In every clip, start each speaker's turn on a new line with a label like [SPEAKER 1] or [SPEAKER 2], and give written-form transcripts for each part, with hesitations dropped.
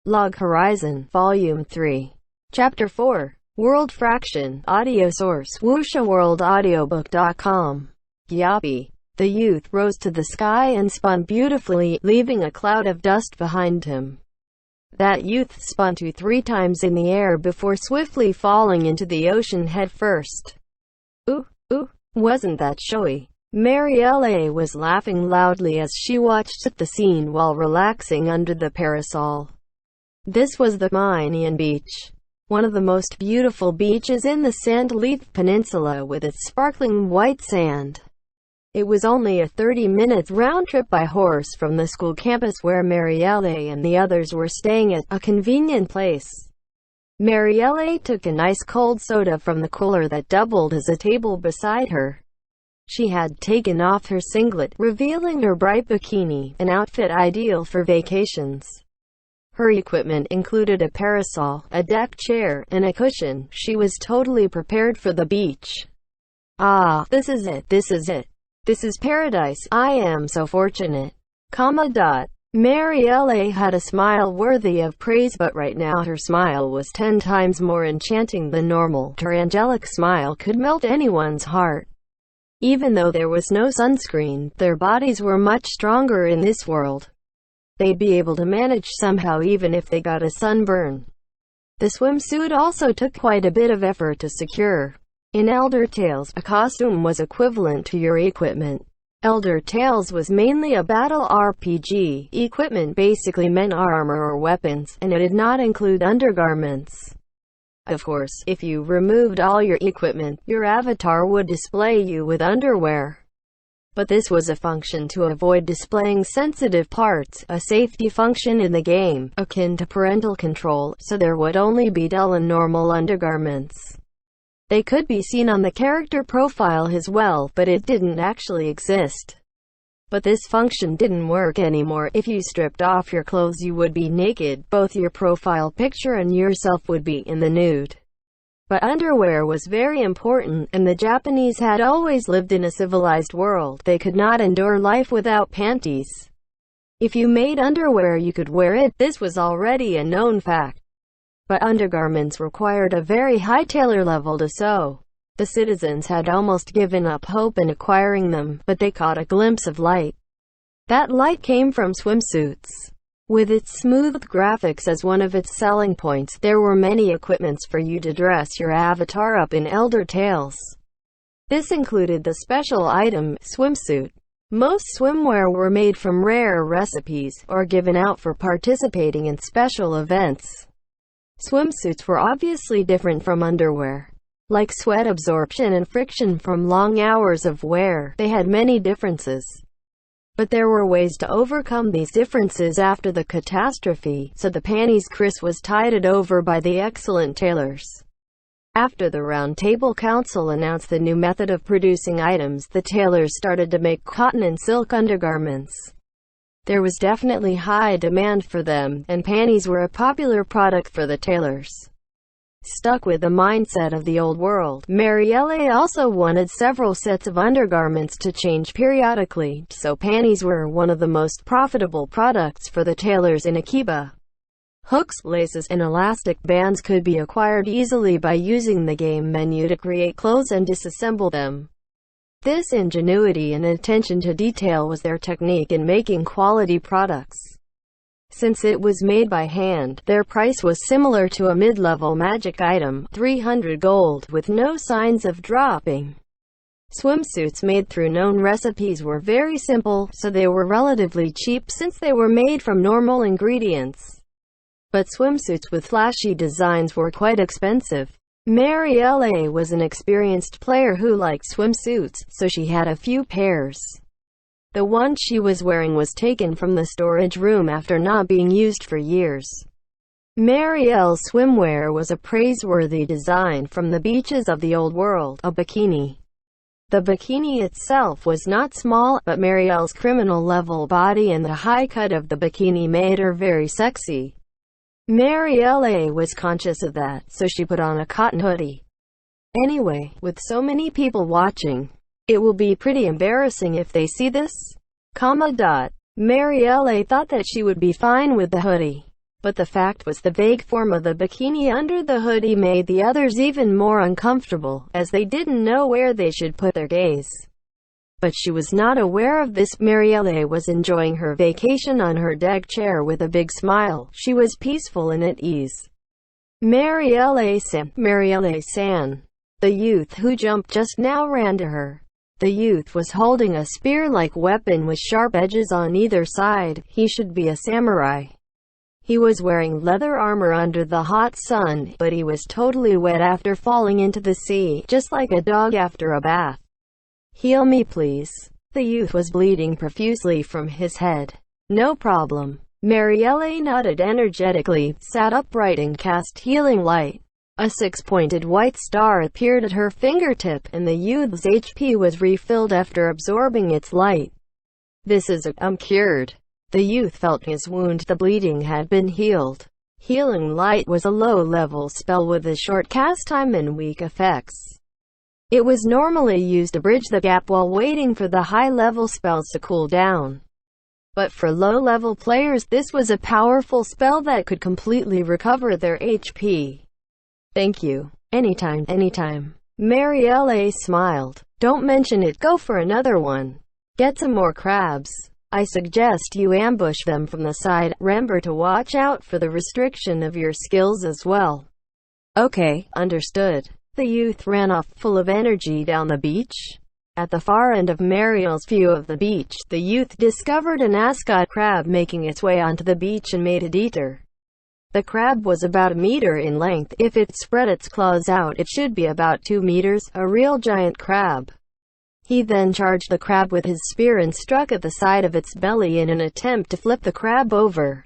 [SPEAKER 1] Log Horizon, Volume 3. Chapter 4. World Fraction. Audio source, WuxaWorldAudiobook.com. Yappy. The youth rose to the sky and spun beautifully, leaving a cloud of dust behind him. That youth spun 2-3 times in the air before swiftly falling into the ocean head first. Ooh, wasn't that showy? Marielle was laughing loudly as she watched the scene while relaxing under the parasol. This was the Minion Beach, one of the most beautiful beaches in the Sandleaf Peninsula with its sparkling white sand. It was only a 30-minute round trip by horse from the school campus where Marielle and the others were staying at, a convenient place. Marielle took an ice-cold soda from the cooler that doubled as a table beside her. She had taken off her singlet, revealing her bright bikini, an outfit ideal for vacations. Her equipment included a parasol, a deck chair, and a cushion. She was totally prepared for the beach. Ah, this is it. This is paradise. I am so fortunate. Marielle had a smile worthy of praise, but right now her smile was 10 times more enchanting than normal. Her angelic smile could melt anyone's heart. Even though there was no sunscreen, their bodies were much stronger in this world. They'd be able to manage somehow even if they got a sunburn. The swimsuit also took quite a bit of effort to secure. In Elder Tales, a costume was equivalent to your equipment. Elder Tales was mainly a battle RPG. Equipment basically meant armor or weapons, and it did not include undergarments. Of course, if you removed all your equipment, your avatar would display you with underwear. But this was a function to avoid displaying sensitive parts, a safety function in the game, akin to parental control, so there would only be dull and normal undergarments. They could be seen on the character profile as well, but it didn't actually exist. But this function didn't work anymore. If you stripped off your clothes you would be naked, both your profile picture and yourself would be in the nude. But underwear was very important, and the Japanese had always lived in a civilized world. They could not endure life without panties. If you made underwear you could wear it. This was already a known fact. But undergarments required a very high tailor level to sew. The citizens had almost given up hope in acquiring them, but they caught a glimpse of light. That light came from swimsuits. With its smooth graphics as one of its selling points, there were many equipments for you to dress your avatar up in Elder Tales. This included the special item, swimsuit. Most swimwear were made from rare recipes, or given out for participating in special events. Swimsuits were obviously different from underwear. Like sweat absorption and friction from long hours of wear, they had many differences. But there were ways to overcome these differences after the catastrophe, so the panties Chris was tided over by the excellent tailors. After the Round Table Council announced the new method of producing items, the tailors started to make cotton and silk undergarments. There was definitely high demand for them, and panties were a popular product for the tailors. Stuck with the mindset of the old world, Marielle also wanted several sets of undergarments to change periodically, so panties were one of the most profitable products for the tailors in Akiba. Hooks, laces, and elastic bands could be acquired easily by using the game menu to create clothes and disassemble them. This ingenuity and attention to detail was their technique in making quality products. Since it was made by hand, their price was similar to a mid-level magic item, 300 gold, with no signs of dropping. Swimsuits made through known recipes were very simple, so they were relatively cheap since they were made from normal ingredients. But swimsuits with flashy designs were quite expensive. Marielle was an experienced player who liked swimsuits, so she had a few pairs. The one she was wearing was taken from the storage room after not being used for years. Marielle's swimwear was a praiseworthy design from the beaches of the old world, a bikini. The bikini itself was not small, but Marielle's criminal-level body and the high cut of the bikini made her very sexy. Marielle was conscious of that, so she put on a cotton hoodie. Anyway, with so many people watching, it will be pretty embarrassing if they see this. Marielle thought that she would be fine with the hoodie. But the fact was the vague form of the bikini under the hoodie made the others even more uncomfortable, as they didn't know where they should put their gaze. But she was not aware of this. Marielle was enjoying her vacation on her deck chair with a big smile. She was peaceful and at ease. Marielle-san. The youth who jumped just now ran to her. The youth was holding a spear-like weapon with sharp edges on either side. He should be a samurai. He was wearing leather armor under the hot sun, but he was totally wet after falling into the sea, just like a dog after a bath. "Heal me please." The youth was bleeding profusely from his head. "No problem." Marielle nodded energetically, sat upright and cast healing light. A six-pointed white star appeared at her fingertip, and the youth's HP was refilled after absorbing its light. "This is I'm cured." The youth felt his wound. The bleeding had been healed. Healing light was a low-level spell with a short cast time and weak effects. It was normally used to bridge the gap while waiting for the high-level spells to cool down. But for low-level players, this was a powerful spell that could completely recover their HP. "Thank you. Anytime, anytime." Marielle smiled. "Don't mention it. Go for another one. Get some more crabs. I suggest you ambush them from the side. Remember to watch out for the restriction of your skills as well." "Okay, understood." The youth ran off, full of energy, down the beach. At the far end of Marielle's view of the beach, the youth discovered an ascot crab making its way onto the beach and made a detour. The crab was about a meter in length. If it spread its claws out, it should be about 2 meters, a real giant crab. He then charged the crab with his spear and struck at the side of its belly in an attempt to flip the crab over.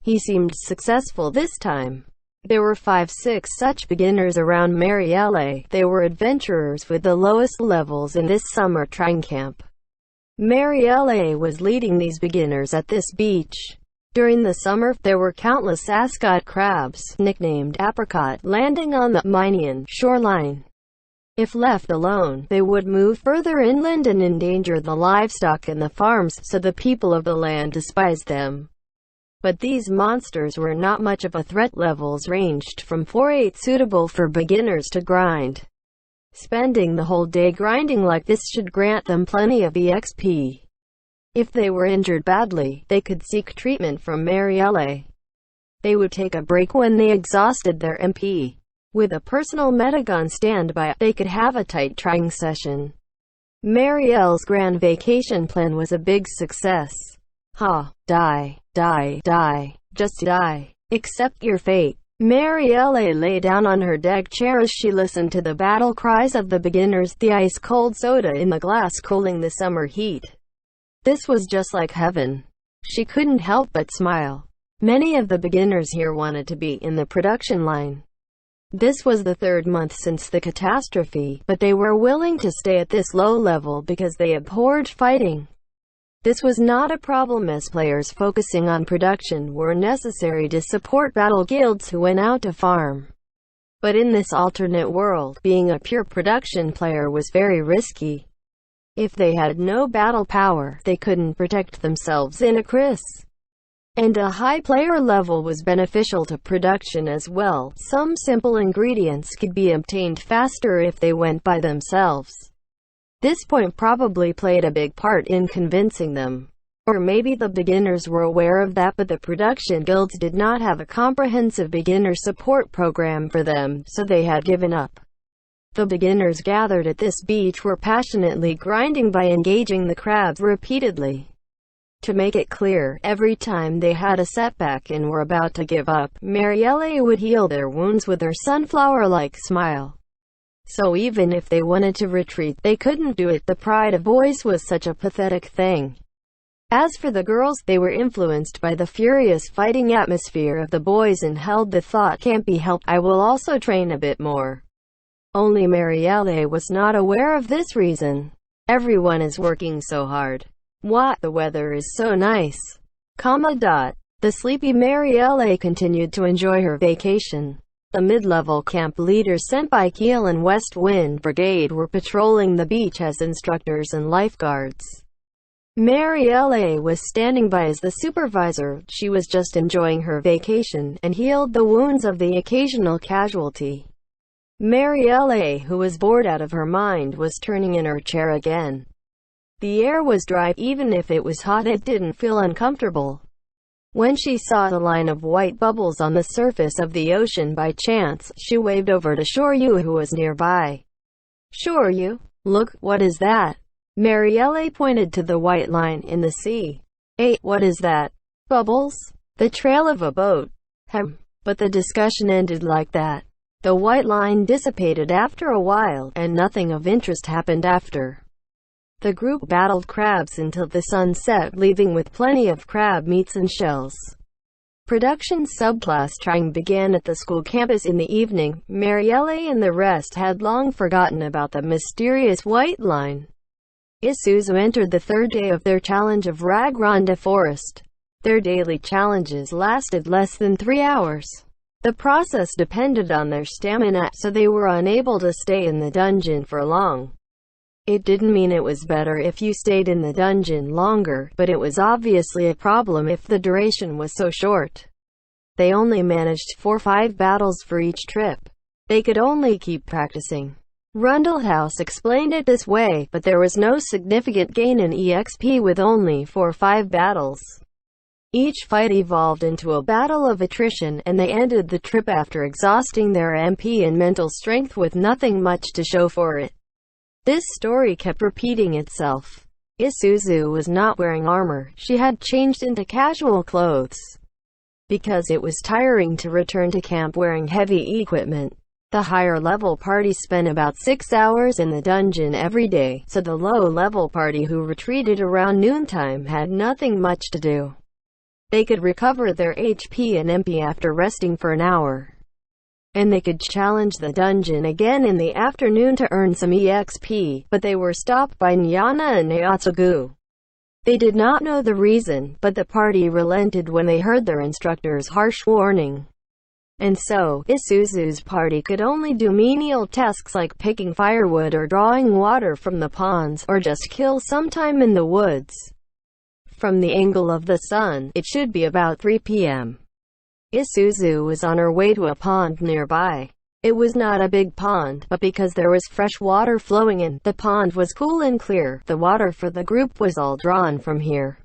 [SPEAKER 1] He seemed successful this time. There were 5-6 such beginners around Marielle. They were adventurers with the lowest levels in this summer training camp. Marielle was leading these beginners at this beach. During the summer, there were countless ascot crabs, nicknamed apricot, landing on the Minion shoreline. If left alone, they would move further inland and endanger the livestock and the farms, so the people of the land despised them. But these monsters were not much of a threat. Levels ranged from 4-8, suitable for beginners to grind. Spending the whole day grinding like this should grant them plenty of EXP. If they were injured badly, they could seek treatment from Marielle. They would take a break when they exhausted their MP. With a personal medic on standby, they could have a tight training session. Marielle's grand vacation plan was a big success. Die, just die. Accept your fate. Marielle lay down on her deck chair as she listened to the battle cries of the beginners, the ice-cold soda in the glass cooling the summer heat. This was just like heaven. She couldn't help but smile. Many of the beginners here wanted to be in the production line. This was the 3rd month since the catastrophe, but they were willing to stay at this low level because they abhorred fighting. This was not a problem, as players focusing on production were necessary to support battle guilds who went out to farm. But in this alternate world, being a pure production player was very risky. If they had no battle power, they couldn't protect themselves in a crisis. And a high player level was beneficial to production as well. Some simple ingredients could be obtained faster if they went by themselves. This point probably played a big part in convincing them. Or maybe the beginners were aware of that, but the production guilds did not have a comprehensive beginner support program for them, so they had given up. The beginners gathered at this beach were passionately grinding by engaging the crabs repeatedly. To make it clear, every time they had a setback and were about to give up, Marielle would heal their wounds with her sunflower-like smile. So even if they wanted to retreat, they couldn't do it. The pride of boys was such a pathetic thing. As for the girls, they were influenced by the furious fighting atmosphere of the boys and held the thought, "Can't be helped, I will also train a bit more." Only Marielle was not aware of this reason. Everyone is working so hard. What? The weather is so nice. The sleepy Marielle continued to enjoy her vacation. The mid-level camp leaders sent by Kiel and West Wind Brigade were patrolling the beach as instructors and lifeguards. Marielle was standing by as the supervisor. She was just enjoying her vacation, and healed the wounds of the occasional casualty. Marielle, who was bored out of her mind, was turning in her chair again. The air was dry. Even if it was hot, it didn't feel uncomfortable. When she saw the line of white bubbles on the surface of the ocean by chance, she waved over to Shoryu, who was nearby. "Shoryu, look, what is that?" Marielle pointed to the white line in the sea. What is that?" "Bubbles? The trail of a boat." But the discussion ended like that. The white line dissipated after a while, and nothing of interest happened after. The group battled crabs until the sun set, leaving with plenty of crab meats and shells. Production subclass trying began at the school campus in the evening. Marielle and the rest had long forgotten about the mysterious white line. Isuzu entered the third day of their challenge of Ragronda Forest. Their daily challenges lasted less than 3 hours. The process depended on their stamina, so they were unable to stay in the dungeon for long. It didn't mean it was better if you stayed in the dungeon longer, but it was obviously a problem if the duration was so short. They only managed 4-5 battles for each trip. They could only keep practicing. Rundlehouse explained it this way, but there was no significant gain in EXP with only 4-5 battles. Each fight evolved into a battle of attrition, and they ended the trip after exhausting their MP and mental strength with nothing much to show for it. This story kept repeating itself. Isuzu was not wearing armor. She had changed into casual clothes because it was tiring to return to camp wearing heavy equipment. The higher-level party spent about 6 hours in the dungeon every day, so the low-level party who retreated around noontime had nothing much to do. They could recover their HP and MP after resting for an hour. And they could challenge the dungeon again in the afternoon to earn some EXP, but they were stopped by Nyana and Naotsugu. They did not know the reason, but the party relented when they heard their instructor's harsh warning. And so, Isuzu's party could only do menial tasks like picking firewood or drawing water from the ponds, or just kill some time in the woods. From the angle of the sun, it should be about 3 p.m. Isuzu was on her way to a pond nearby. It was not a big pond, but because there was fresh water flowing in, the pond was cool and clear. The water for the group was all drawn from here.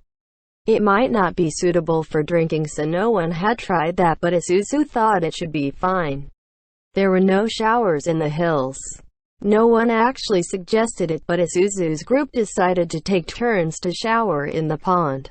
[SPEAKER 1] It might not be suitable for drinking, so no one had tried that, but Isuzu thought it should be fine. There were no showers in the hills. No one actually suggested it, but Isuzu's group decided to take turns to shower in the pond.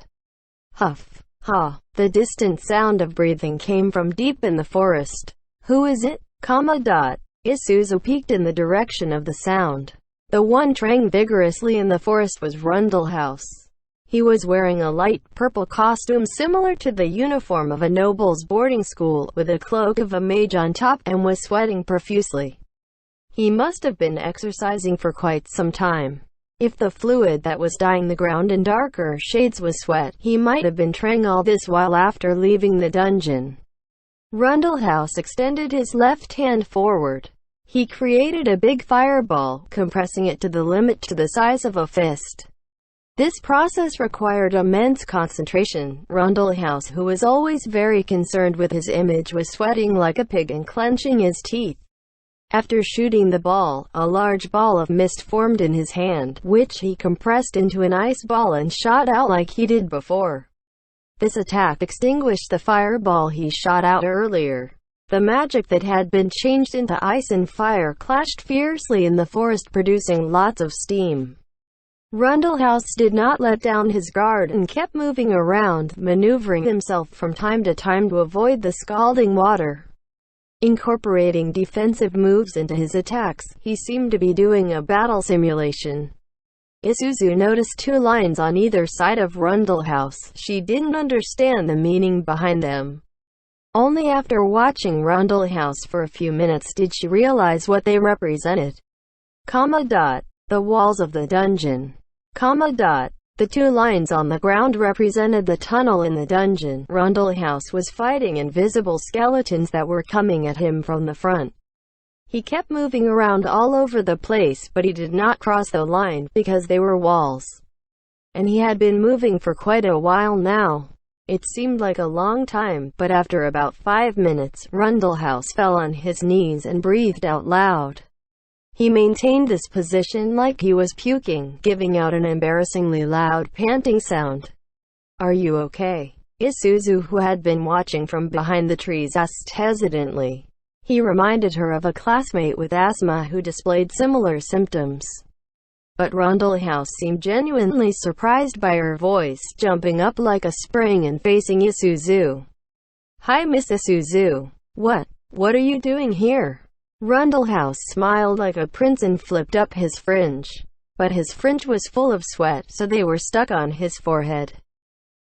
[SPEAKER 1] Huff. Ha. The distant sound of breathing came from deep in the forest. "Who is it?" Isuzu peeked in the direction of the sound. The one trying vigorously in the forest was Rundlehouse. He was wearing a light purple costume similar to the uniform of a noble's boarding school, with a cloak of a mage on top, and was sweating profusely. He must have been exercising for quite some time. If the fluid that was dyeing the ground in darker shades was sweat, he might have been trying all this while after leaving the dungeon. Rundlehouse extended his left hand forward. He created a big fireball, compressing it to the limit to the size of a fist. This process required immense concentration. Rundlehouse, who was always very concerned with his image, was sweating like a pig and clenching his teeth. After shooting the ball, a large ball of mist formed in his hand, which he compressed into an ice ball and shot out like he did before. This attack extinguished the fireball he shot out earlier. The magic that had been changed into ice and fire clashed fiercely in the forest, producing lots of steam. Rundlehouse did not let down his guard and kept moving around, maneuvering himself from time to time to avoid the scalding water. Incorporating defensive moves into his attacks, he seemed to be doing a battle simulation. Isuzu noticed 2 lines on either side of Rundlehouse. She didn't understand the meaning behind them. Only after watching Rundlehouse for a few minutes did she realize what they represented. The walls of the dungeon. The 2 lines on the ground represented the tunnel in the dungeon. Rundlehouse was fighting invisible skeletons that were coming at him from the front. He kept moving around all over the place, but he did not cross the line, because they were walls. and he had been moving for quite a while now. It seemed like a long time, but after about 5 minutes, Rundlehouse fell on his knees and breathed out loud. He maintained this position like he was puking, giving out an embarrassingly loud panting sound. "Are you okay?" Isuzu, who had been watching from behind the trees, asked hesitantly. He reminded her of a classmate with asthma who displayed similar symptoms. But Rundlehouse seemed genuinely surprised by her voice, jumping up like a spring and facing Isuzu. "Hi, Miss Isuzu. What are you doing here?" Rundlehouse smiled like a prince and flipped up his fringe. But his fringe was full of sweat, so they were stuck on his forehead.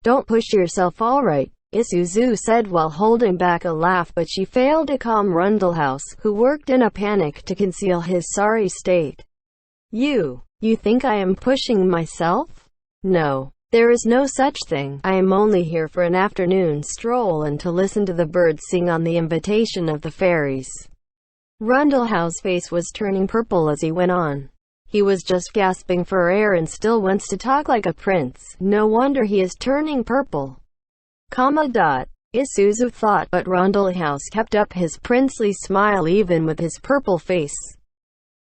[SPEAKER 1] "Don't push yourself, alright," Isuzu said while holding back a laugh, but she failed to calm Rundlehouse, who worked in a panic to conceal his sorry state. You think I am pushing myself? No. There is no such thing. I am only here for an afternoon stroll and to listen to the birds sing on the invitation of the fairies." Rundlehouse's face was turning purple as he went on. He was just gasping for air and still wants to talk like a prince. No wonder he is turning purple. Isuzu thought, but Rundlehouse kept up his princely smile even with his purple face.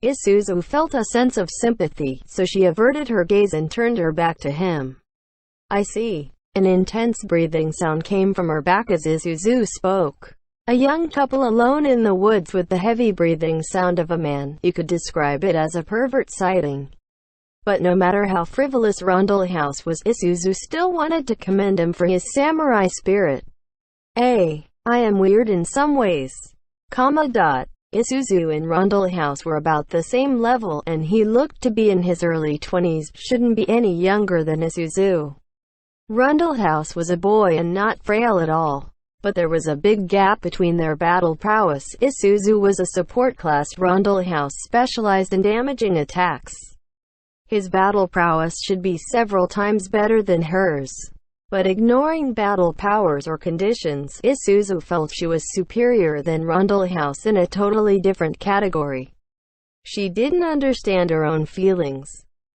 [SPEAKER 1] Isuzu felt a sense of sympathy, so she averted her gaze and turned her back to him. "I see." An intense breathing sound came from her back as Isuzu spoke. A young couple alone in the woods with the heavy breathing sound of a man. You could describe it as a pervert sighting. But no matter how frivolous Rundlehouse was, Isuzu still wanted to commend him for his samurai spirit. I am weird in some ways. Isuzu and Rundlehouse were about the same level, and he looked to be in his early 20s, shouldn't be any younger than Isuzu. Rundlehouse was a boy and not frail at all. But there was a big gap between their battle prowess. Isuzu was a support class. Rundlehouse specialized in damaging attacks. His battle prowess should be several times better than hers. But ignoring battle powers or conditions, Isuzu felt she was superior than Rundlehouse in a totally different category. She didn't understand her own feelings.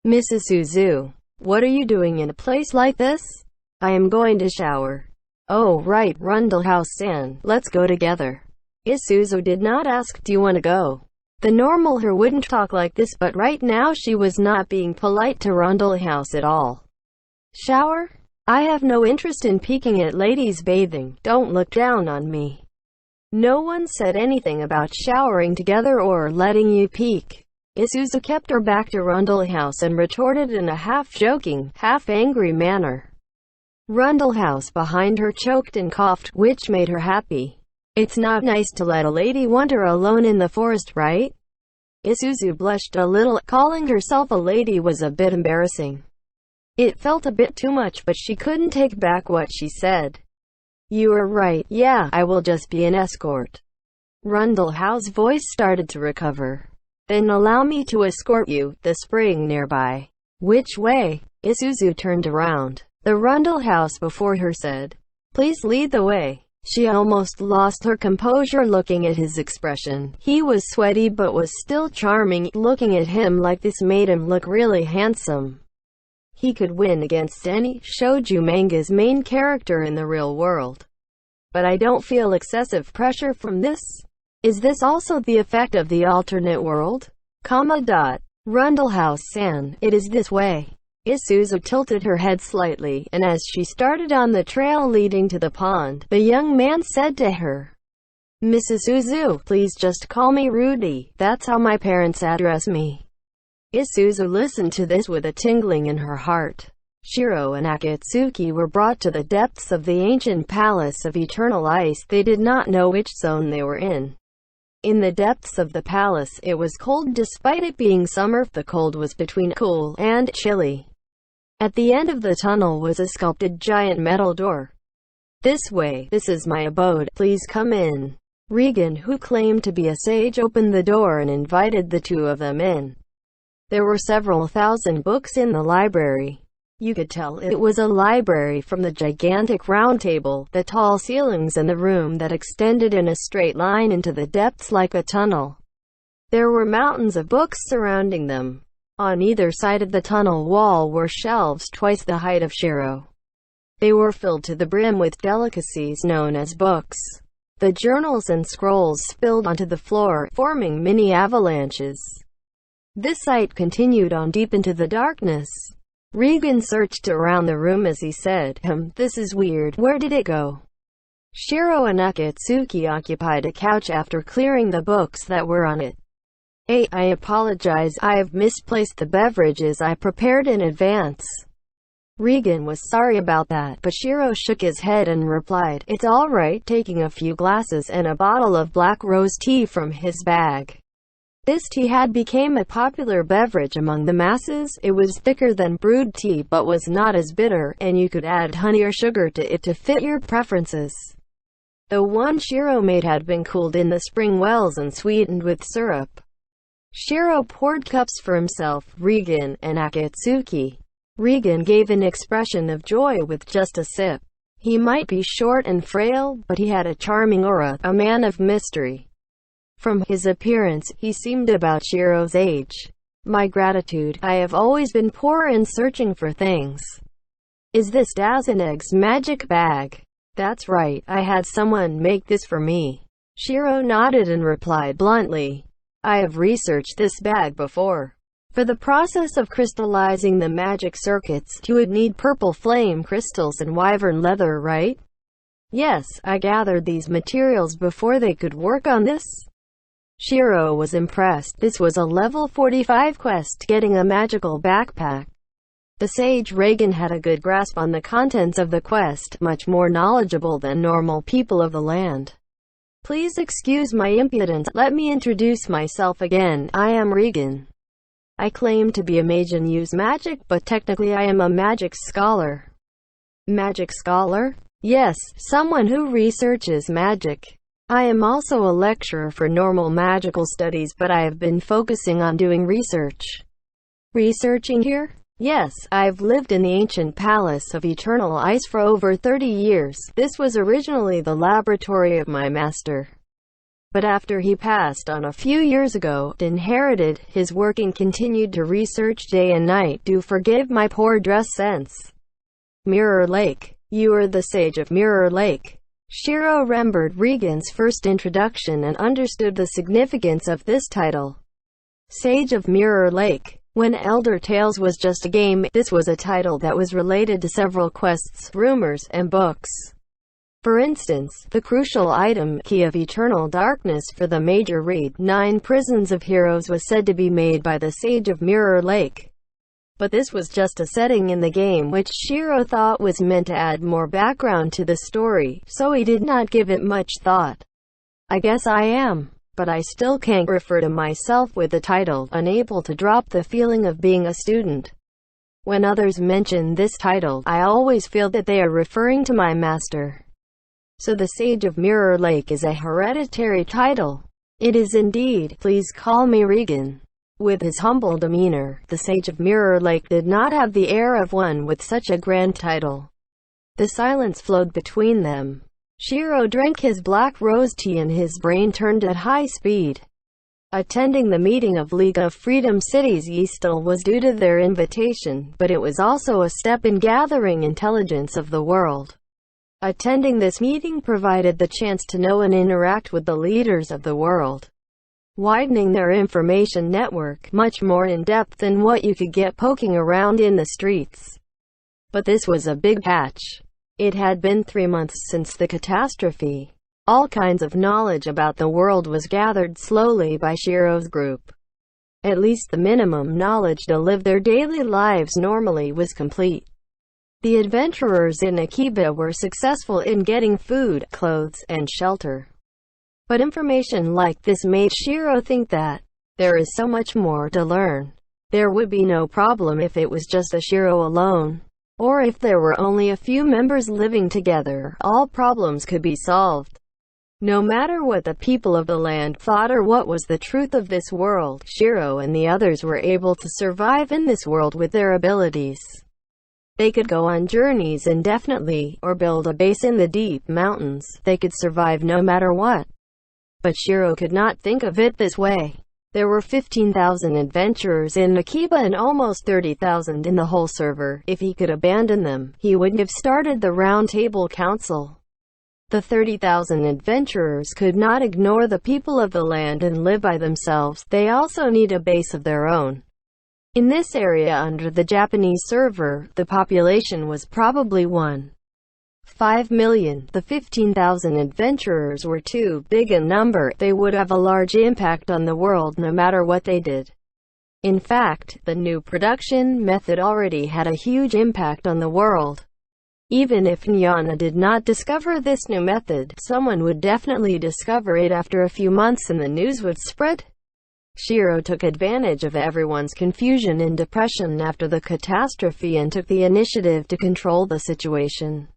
[SPEAKER 1] "Miss Isuzu, what are you doing in a place like this?" "I am going to shower." "Oh, right, Rundlehouse-san, let's go together." Isuzu did not ask, "Do you want to go?" The normal her wouldn't talk like this, but right now she was not being polite to Rundlehouse at all. "Shower? I have no interest in peeking at ladies bathing. Don't look down on me." No one said anything about showering together or letting you peek. Isuzu kept her back to Rundlehouse and retorted in a half-joking, half-angry manner. Rundlehouse behind her choked and coughed, which made her happy. "It's not nice to let a lady wander alone in the forest, right?" Isuzu blushed a little. Calling herself a lady was a bit embarrassing. It felt a bit too much, but she couldn't take back what she said. "You are right, yeah, I will just be an escort." Rundlehouse's voice started to recover. "Then allow me to escort you, the spring nearby." "Which way?" Isuzu turned around. The Rundlehouse before her said, "Please lead the way." She almost lost her composure looking at his expression. He was sweaty but was still charming. Looking at him like this made him look really handsome. He could win against any shoujo manga's main character in the real world. "But I don't feel excessive pressure from this. Is this also the effect of the alternate world?" Rundlehouse-san, it is this way." Isuzu tilted her head slightly, and as she started on the trail leading to the pond, the young man said to her, "Miss Isuzu, please just call me Rudy. That's how my parents address me." Isuzu listened to this with a tingling in her heart. Shiro and Akatsuki were brought to the depths of the ancient palace of eternal ice. They did not know which zone they were in. In the depths of the palace, it was cold despite it being summer. The cold was between cool and chilly. At the end of the tunnel was a sculpted giant metal door. "This way, this is my abode, please come in." Regan, who claimed to be a sage, opened the door and invited the two of them in. There were several thousand books in the library. You could tell it was a library from the gigantic round table, the tall ceilings, and the room that extended in a straight line into the depths like a tunnel. There were mountains of books surrounding them. On either side of the tunnel wall were shelves twice the height of Shiro. They were filled to the brim with delicacies known as books. The journals and scrolls spilled onto the floor, forming mini avalanches. This sight continued on deep into the darkness. Regan searched around the room as he said, this is weird, where did it go? Shiro and Akatsuki occupied a couch after clearing the books that were on it. I apologize, I have misplaced the beverages I prepared in advance. Regan was sorry about that, but Shiro shook his head and replied, it's alright, taking a few glasses and a bottle of black rose tea from his bag. This tea had become a popular beverage among the masses. It was thicker than brewed tea but was not as bitter, and you could add honey or sugar to it to fit your preferences. The one Shiro made had been cooled in the spring wells and sweetened with syrup. Shiro poured cups for himself, Regan, and Akatsuki. Regan gave an expression of joy with just a sip. He might be short and frail, but he had a charming aura, a man of mystery. From his appearance, he seemed about Shiro's age. My gratitude, I have always been poor and searching for things. Is this Dazeneg's magic bag? That's right, I had someone make this for me. Shiro nodded and replied bluntly, I have researched this bag before. For the process of crystallizing the magic circuits, you would need purple flame crystals and wyvern leather, right? Yes, I gathered these materials before they could work on this. Shiro was impressed. This was a level 45 quest, getting a magical backpack. The sage Regan had a good grasp on the contents of the quest, much more knowledgeable than normal people of the land. Please excuse my impudence. Let me introduce myself again. I am Regan. I claim to be a mage and use magic, but technically I am a magic scholar. Magic scholar? Yes, someone who researches magic. I am also a lecturer for normal magical studies, but I have been focusing on doing research. Researching here? Yes, I've lived in the ancient palace of eternal ice for over 30 years. This was originally the laboratory of my master. But after he passed on a few years ago, inherited his work and continued to research day and night. Do forgive my poor dress sense. Mirror Lake. You are the sage of Mirror Lake. Shiro remembered Regan's first introduction and understood the significance of this title. Sage of Mirror Lake. When Elder Tales was just a game, this was a title that was related to several quests, rumors, and books. For instance, the crucial item, Key of Eternal Darkness for the major raid, 9 Prisons of Heroes, was said to be made by the Sage of Mirror Lake. But this was just a setting in the game which Shiro thought was meant to add more background to the story, so he did not give it much thought. I guess I am. But I still can't refer to myself with the title, unable to drop the feeling of being a student. When others mention this title, I always feel that they are referring to my master. So the Sage of Mirror Lake is a hereditary title. It is indeed. Please call me Regan. With his humble demeanor, the Sage of Mirror Lake did not have the air of one with such a grand title. The silence flowed between them. Shiro drank his black rose tea and his brain turned at high speed. Attending the meeting of League of Freedom Cities Ystal was due to their invitation, but it was also a step in gathering intelligence of the world. Attending this meeting provided the chance to know and interact with the leaders of the world, widening their information network, much more in depth than what you could get poking around in the streets. But this was a big catch. It had been 3 months since the catastrophe. All kinds of knowledge about the world was gathered slowly by Shiro's group. At least the minimum knowledge to live their daily lives normally was complete. The adventurers in Akiba were successful in getting food, clothes, and shelter. But information like this made Shiro think that there is so much more to learn. There would be no problem if it was just a Shiro alone. Or if there were only a few members living together, all problems could be solved. No matter what the people of the land thought or what was the truth of this world, Shiro and the others were able to survive in this world with their abilities. They could go on journeys indefinitely, or build a base in the deep mountains. They could survive no matter what. But Shiro could not think of it this way. There were 15,000 adventurers in Akiba and almost 30,000 in the whole server. If he could abandon them, he would have started the Round Table Council. The 30,000 adventurers could not ignore the people of the land and live by themselves. They also need a base of their own. In this area under the Japanese server, the population was probably 1.5 million. The 15,000 adventurers were too big a number. They would have a large impact on the world no matter what they did. In fact, the new production method already had a huge impact on the world. Even if Nyana did not discover this new method, someone would definitely discover it after a few months and the news would spread. Shiro took advantage of everyone's confusion and depression after the catastrophe and took the initiative to control the situation.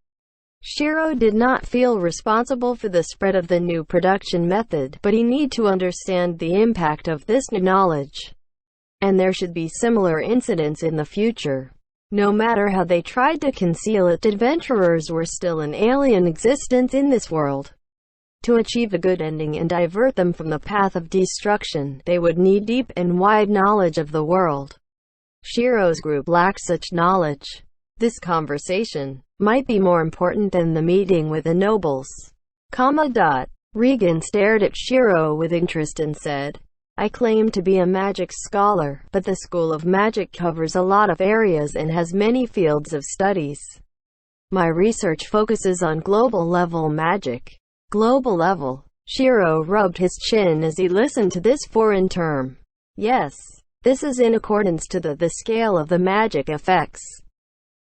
[SPEAKER 1] Shiro did not feel responsible for the spread of the new production method, but he needed to understand the impact of this new knowledge. And there should be similar incidents in the future. No matter how they tried to conceal it, adventurers were still an alien existence in this world. To achieve a good ending and divert them from the path of destruction, they would need deep and wide knowledge of the world. Shiro's group lacked such knowledge. This conversation might be more important than the meeting with the nobles. Regan stared at Shiro with interest and said, I claim to be a magic scholar, but the School of Magic covers a lot of areas and has many fields of studies. My research focuses on global-level magic. Global level. Shiro rubbed his chin as he listened to this foreign term. Yes, this is in accordance to the scale of the magic effects.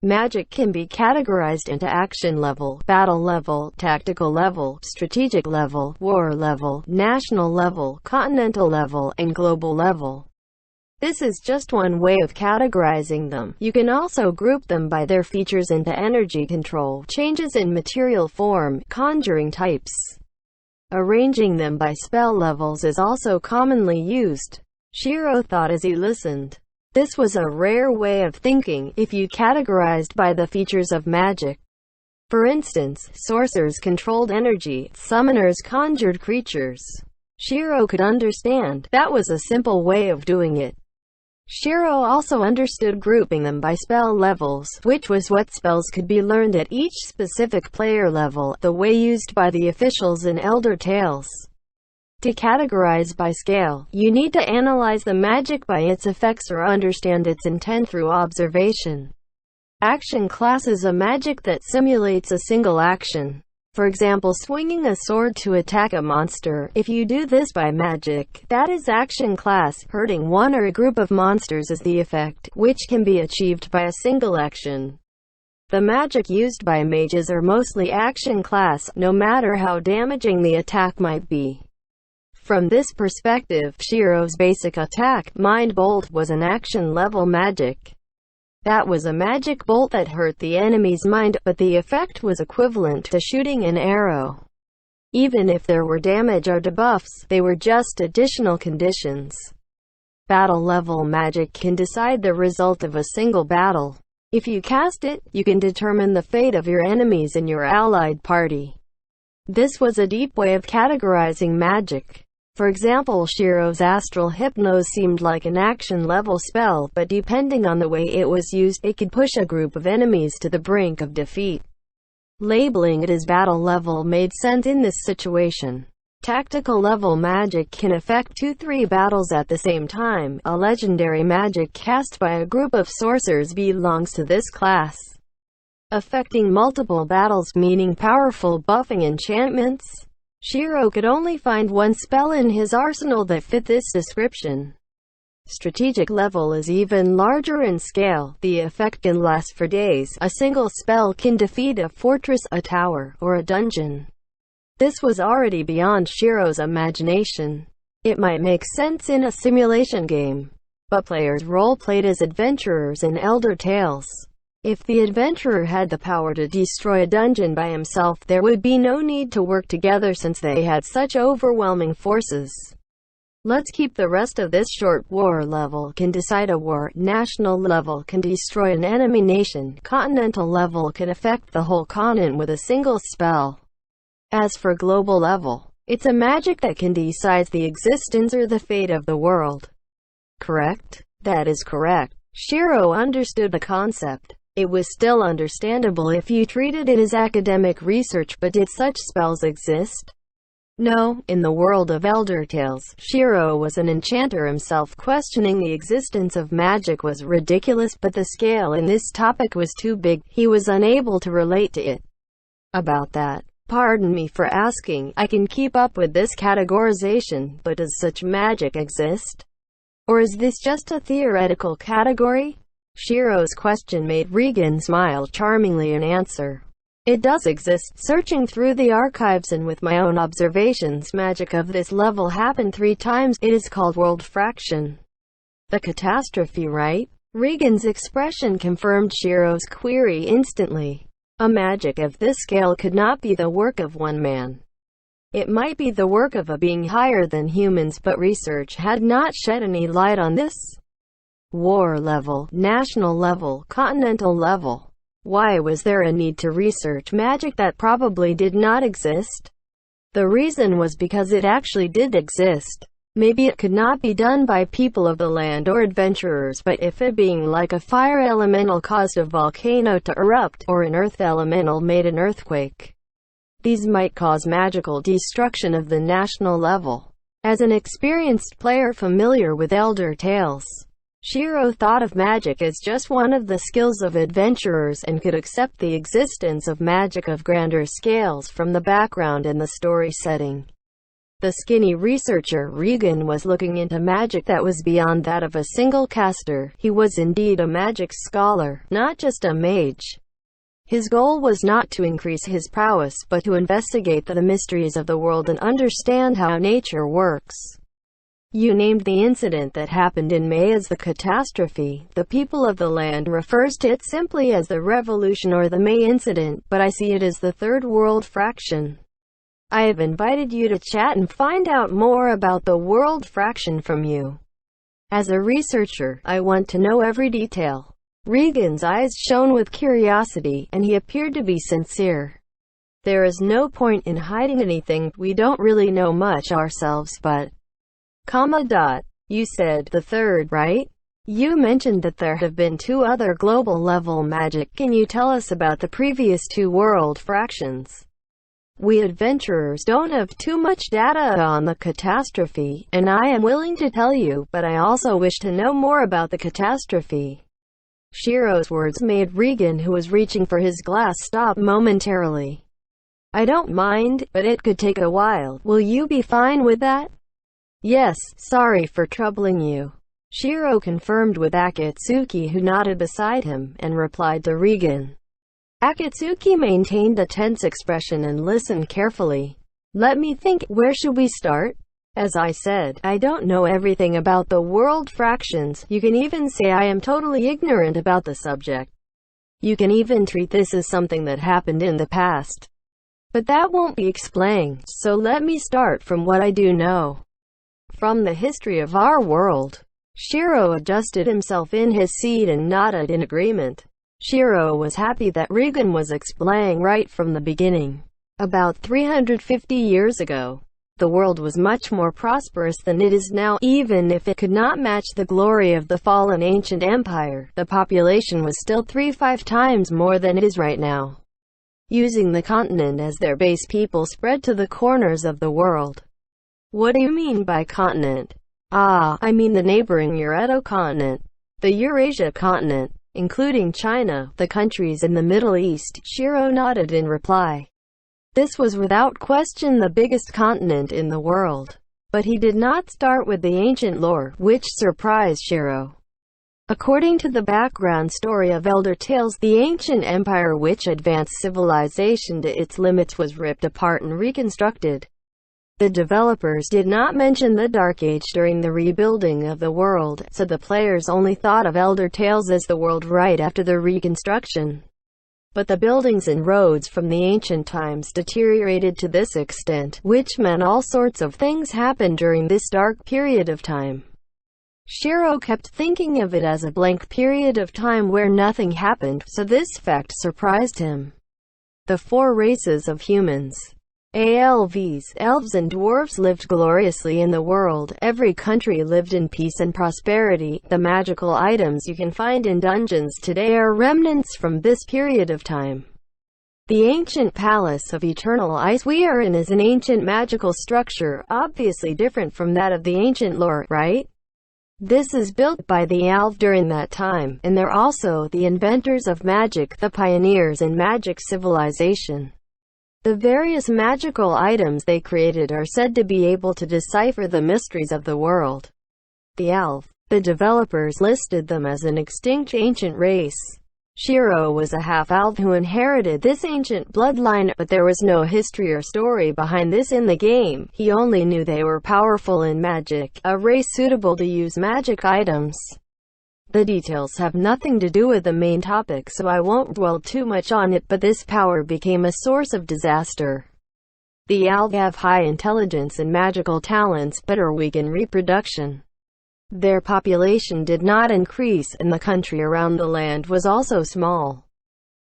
[SPEAKER 1] Magic can be categorized into action level, battle level, tactical level, strategic level, war level, national level, continental level, and global level. This is just one way of categorizing them. You can also group them by their features into energy control, changes in material form, conjuring types. Arranging them by spell levels is also commonly used. Shiro thought as he listened. This was a rare way of thinking, if you categorized by the features of magic. For instance, sorcerers controlled energy, summoners conjured creatures. Shiro could understand. That was a simple way of doing it. Shiro also understood grouping them by spell levels, which was what spells could be learned at each specific player level, the way used by the officials in Elder Tales. To categorize by scale, you need to analyze the magic by its effects or understand its intent through observation. Action class is a magic that simulates a single action. For example, swinging a sword to attack a monster. If you do this by magic, that is action class. Hurting one or a group of monsters is the effect, which can be achieved by a single action. The magic used by mages are mostly action class, no matter how damaging the attack might be. From this perspective, Shiro's basic attack, Mind Bolt, was an action-level magic. That was a magic bolt that hurt the enemy's mind, but the effect was equivalent to shooting an arrow. Even if there were damage or debuffs, they were just additional conditions. Battle-level magic can decide the result of a single battle. If you cast it, you can determine the fate of your enemies and your allied party. This was a deep way of categorizing magic. For example, Shiro's Astral Hypnose seemed like an action-level spell, but depending on the way it was used, it could push a group of enemies to the brink of defeat. Labeling it as battle-level made sense in this situation. Tactical-level magic can affect 2-3 battles at the same time. A legendary magic cast by a group of sorcerers belongs to this class. Affecting multiple battles, meaning powerful buffing enchantments. Shiro could only find one spell in his arsenal that fit this description. Strategic level is even larger in scale. The effect can last for days. A single spell can defeat a fortress, a tower, or a dungeon. This was already beyond Shiro's imagination. It might make sense in a simulation game, but players role-played as adventurers in Elder Tales. If the adventurer had the power to destroy a dungeon by himself, there would be no need to work together since they had such overwhelming forces. Let's keep the rest of this short. War level can decide a war, national level can destroy an enemy nation, continental level can affect the whole continent with a single spell. As for global level, It's a magic that can decide the existence or the fate of the world. Correct? That is correct. Shiro understood the concept. It was still understandable if you treated it as academic research, but did such spells exist? No, in the world of Elder Tales, Shiro was an enchanter himself. Questioning the existence of magic was ridiculous, but the scale in this topic was too big. He was unable to relate to it. About that, pardon me for asking, I can keep up with this categorization, but does such magic exist? Or is this just a theoretical category? Shiro's question made Regan smile charmingly and answer. It does exist. Searching through the archives and with my own observations, magic of this level happened 3 times. It is called world fraction. The catastrophe, right? Regan's expression confirmed Shiro's query instantly. A magic of this scale could not be the work of one man. It might be the work of a being higher than humans, but research had not shed any light on this. War level, national level, continental level. Why was there a need to research magic that probably did not exist? The reason was because it actually did exist. Maybe it could not be done by people of the land or adventurers, but if a being like a fire elemental caused a volcano to erupt, or an earth elemental made an earthquake, these might cause magical destruction of the national level. As an experienced player familiar with Elder Tales, Shiro thought of magic as just one of the skills of adventurers and could accept the existence of magic of grander scales from the background and the story setting. The skinny researcher Regan was looking into magic that was beyond that of a single caster. He was indeed a magic scholar, not just a mage. His goal was not to increase his prowess, but to investigate the mysteries of the world and understand how nature works. You named the incident that happened in May as the catastrophe. The people of the land refers to it simply as the revolution or the May incident, but I see it as the third world fraction. I have invited you to chat and find out more about the world fraction from you. As a researcher, I want to know every detail. Regan's eyes shone with curiosity, and he appeared to be sincere. There is no point in hiding anything. We don't really know much ourselves, but... You said the third, right? You mentioned that there have been 2 other global level magic. Can you tell us about the previous 2 world fractions? We adventurers don't have too much data on the catastrophe, and I am willing to tell you, but I also wish to know more about the catastrophe. Shiro's words made Regan, who was reaching for his glass, stop momentarily. I don't mind, but it could take a while. Will you be fine with that? Yes, sorry for troubling you. Shiro confirmed with Akatsuki, who nodded beside him, and replied to Regan. Akatsuki maintained a tense expression and listened carefully. Let me think, where should we start? As I said, I don't know everything about the world fractions. You can even say I am totally ignorant about the subject. You can even treat this as something that happened in the past. But that won't be explained, so let me start from what I do know. From the history of our world. Shiro adjusted himself in his seat and nodded in agreement. Shiro was happy that Regan was explaining right from the beginning. About 350 years ago, the world was much more prosperous than it is now. Even if it could not match the glory of the fallen ancient empire, the population was still 3-5 times more than it is right now. Using the continent as their base, people spread to the corners of the world. What do you mean by continent? I mean the neighboring Eurato continent, the Eurasia continent, including China, the countries in the Middle East. Shiro nodded in reply. This was without question the biggest continent in the world. But he did not start with the ancient lore, which surprised Shiro. According to the background story of Elder Tales, the ancient empire which advanced civilization to its limits was ripped apart and reconstructed. The developers did not mention the Dark Age during the rebuilding of the world, so the players only thought of Elder Tales as the world right after the reconstruction. But the buildings and roads from the ancient times deteriorated to this extent, which meant all sorts of things happened during this dark period of time. Shiro kept thinking of it as a blank period of time where nothing happened, so this fact surprised him. The 4 races of humans. ALVs, elves and dwarves lived gloriously in the world. Every country lived in peace and prosperity. The magical items you can find in dungeons today are remnants from this period of time. The ancient Palace of Eternal Ice we are in is an ancient magical structure, obviously different from that of the ancient lore, right? This is built by the ALV during that time, and they're also the inventors of magic, the pioneers in magic civilization. The various magical items they created are said to be able to decipher the mysteries of the world. The ALV. The developers listed them as an extinct ancient race. Shiro was a half-elf who inherited this ancient bloodline, but there was no history or story behind this in the game. He only knew they were powerful in magic, a race suitable to use magic items. The details have nothing to do with the main topic, so I won't dwell too much on it, but this power became a source of disaster. The ALV have high intelligence and magical talents, but are weak in reproduction. Their population did not increase, and the country around the land was also small.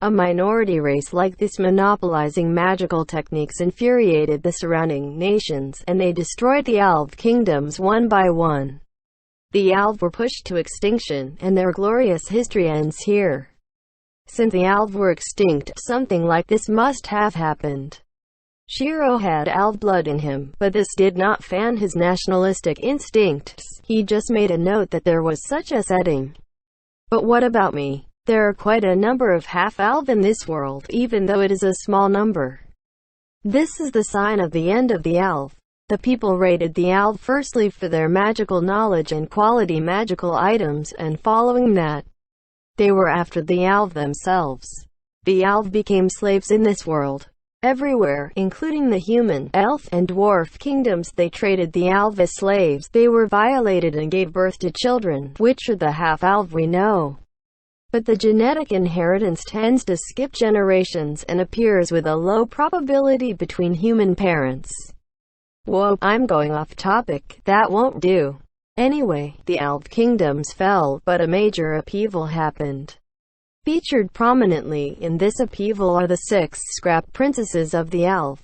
[SPEAKER 1] A minority race like this monopolizing magical techniques infuriated the surrounding nations, and they destroyed the ALV kingdoms one by one. The ALV were pushed to extinction, and their glorious history ends here. Since the ALV were extinct, something like this must have happened. Shiro had ALV blood in him, but this did not fan his nationalistic instincts. He just made a note that there was such a setting. But what about me? There are quite a number of half-ALV in this world, even though it is a small number. This is the sign of the end of the ALV. The people rated the ALV firstly for their magical knowledge and quality magical items, and following that, they were after the ALV themselves. The ALV became slaves in this world. Everywhere, including the human, elf, and dwarf kingdoms, they traded the ALV as slaves. They were violated and gave birth to children, which are the half-ALV we know. But the genetic inheritance tends to skip generations and appears with a low probability between human parents. Whoa, I'm going off topic, that won't do. Anyway, the ALV kingdoms fell, but a major upheaval happened. Featured prominently in this upheaval are the 6 scrap princesses of the ALV.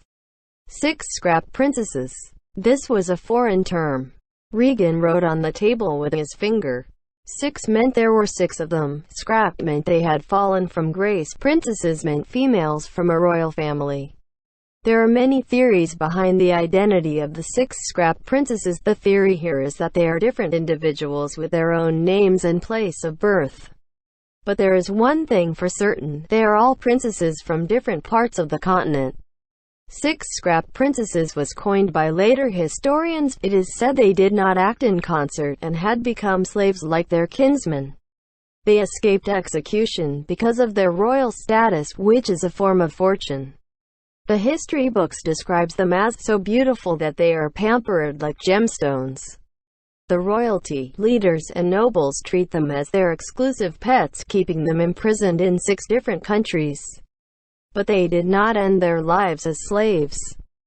[SPEAKER 1] 6 scrap princesses. This was a foreign term. Regan wrote on the table with his finger. 6 meant there were 6 of them. Scrap meant they had fallen from grace. Princesses meant females from a royal family. There are many theories behind the identity of the 6 scrap princesses. The theory here is that they are different individuals with their own names and place of birth. But there is one thing for certain, they are all princesses from different parts of the continent. 6 scrap princesses was coined by later historians. It is said they did not act in concert, and had become slaves like their kinsmen. They escaped execution because of their royal status, which is a form of fortune. The history books describes them as so beautiful that they are pampered like gemstones. The royalty, leaders, and nobles treat them as their exclusive pets, keeping them imprisoned in 6 different countries. But they did not end their lives as slaves.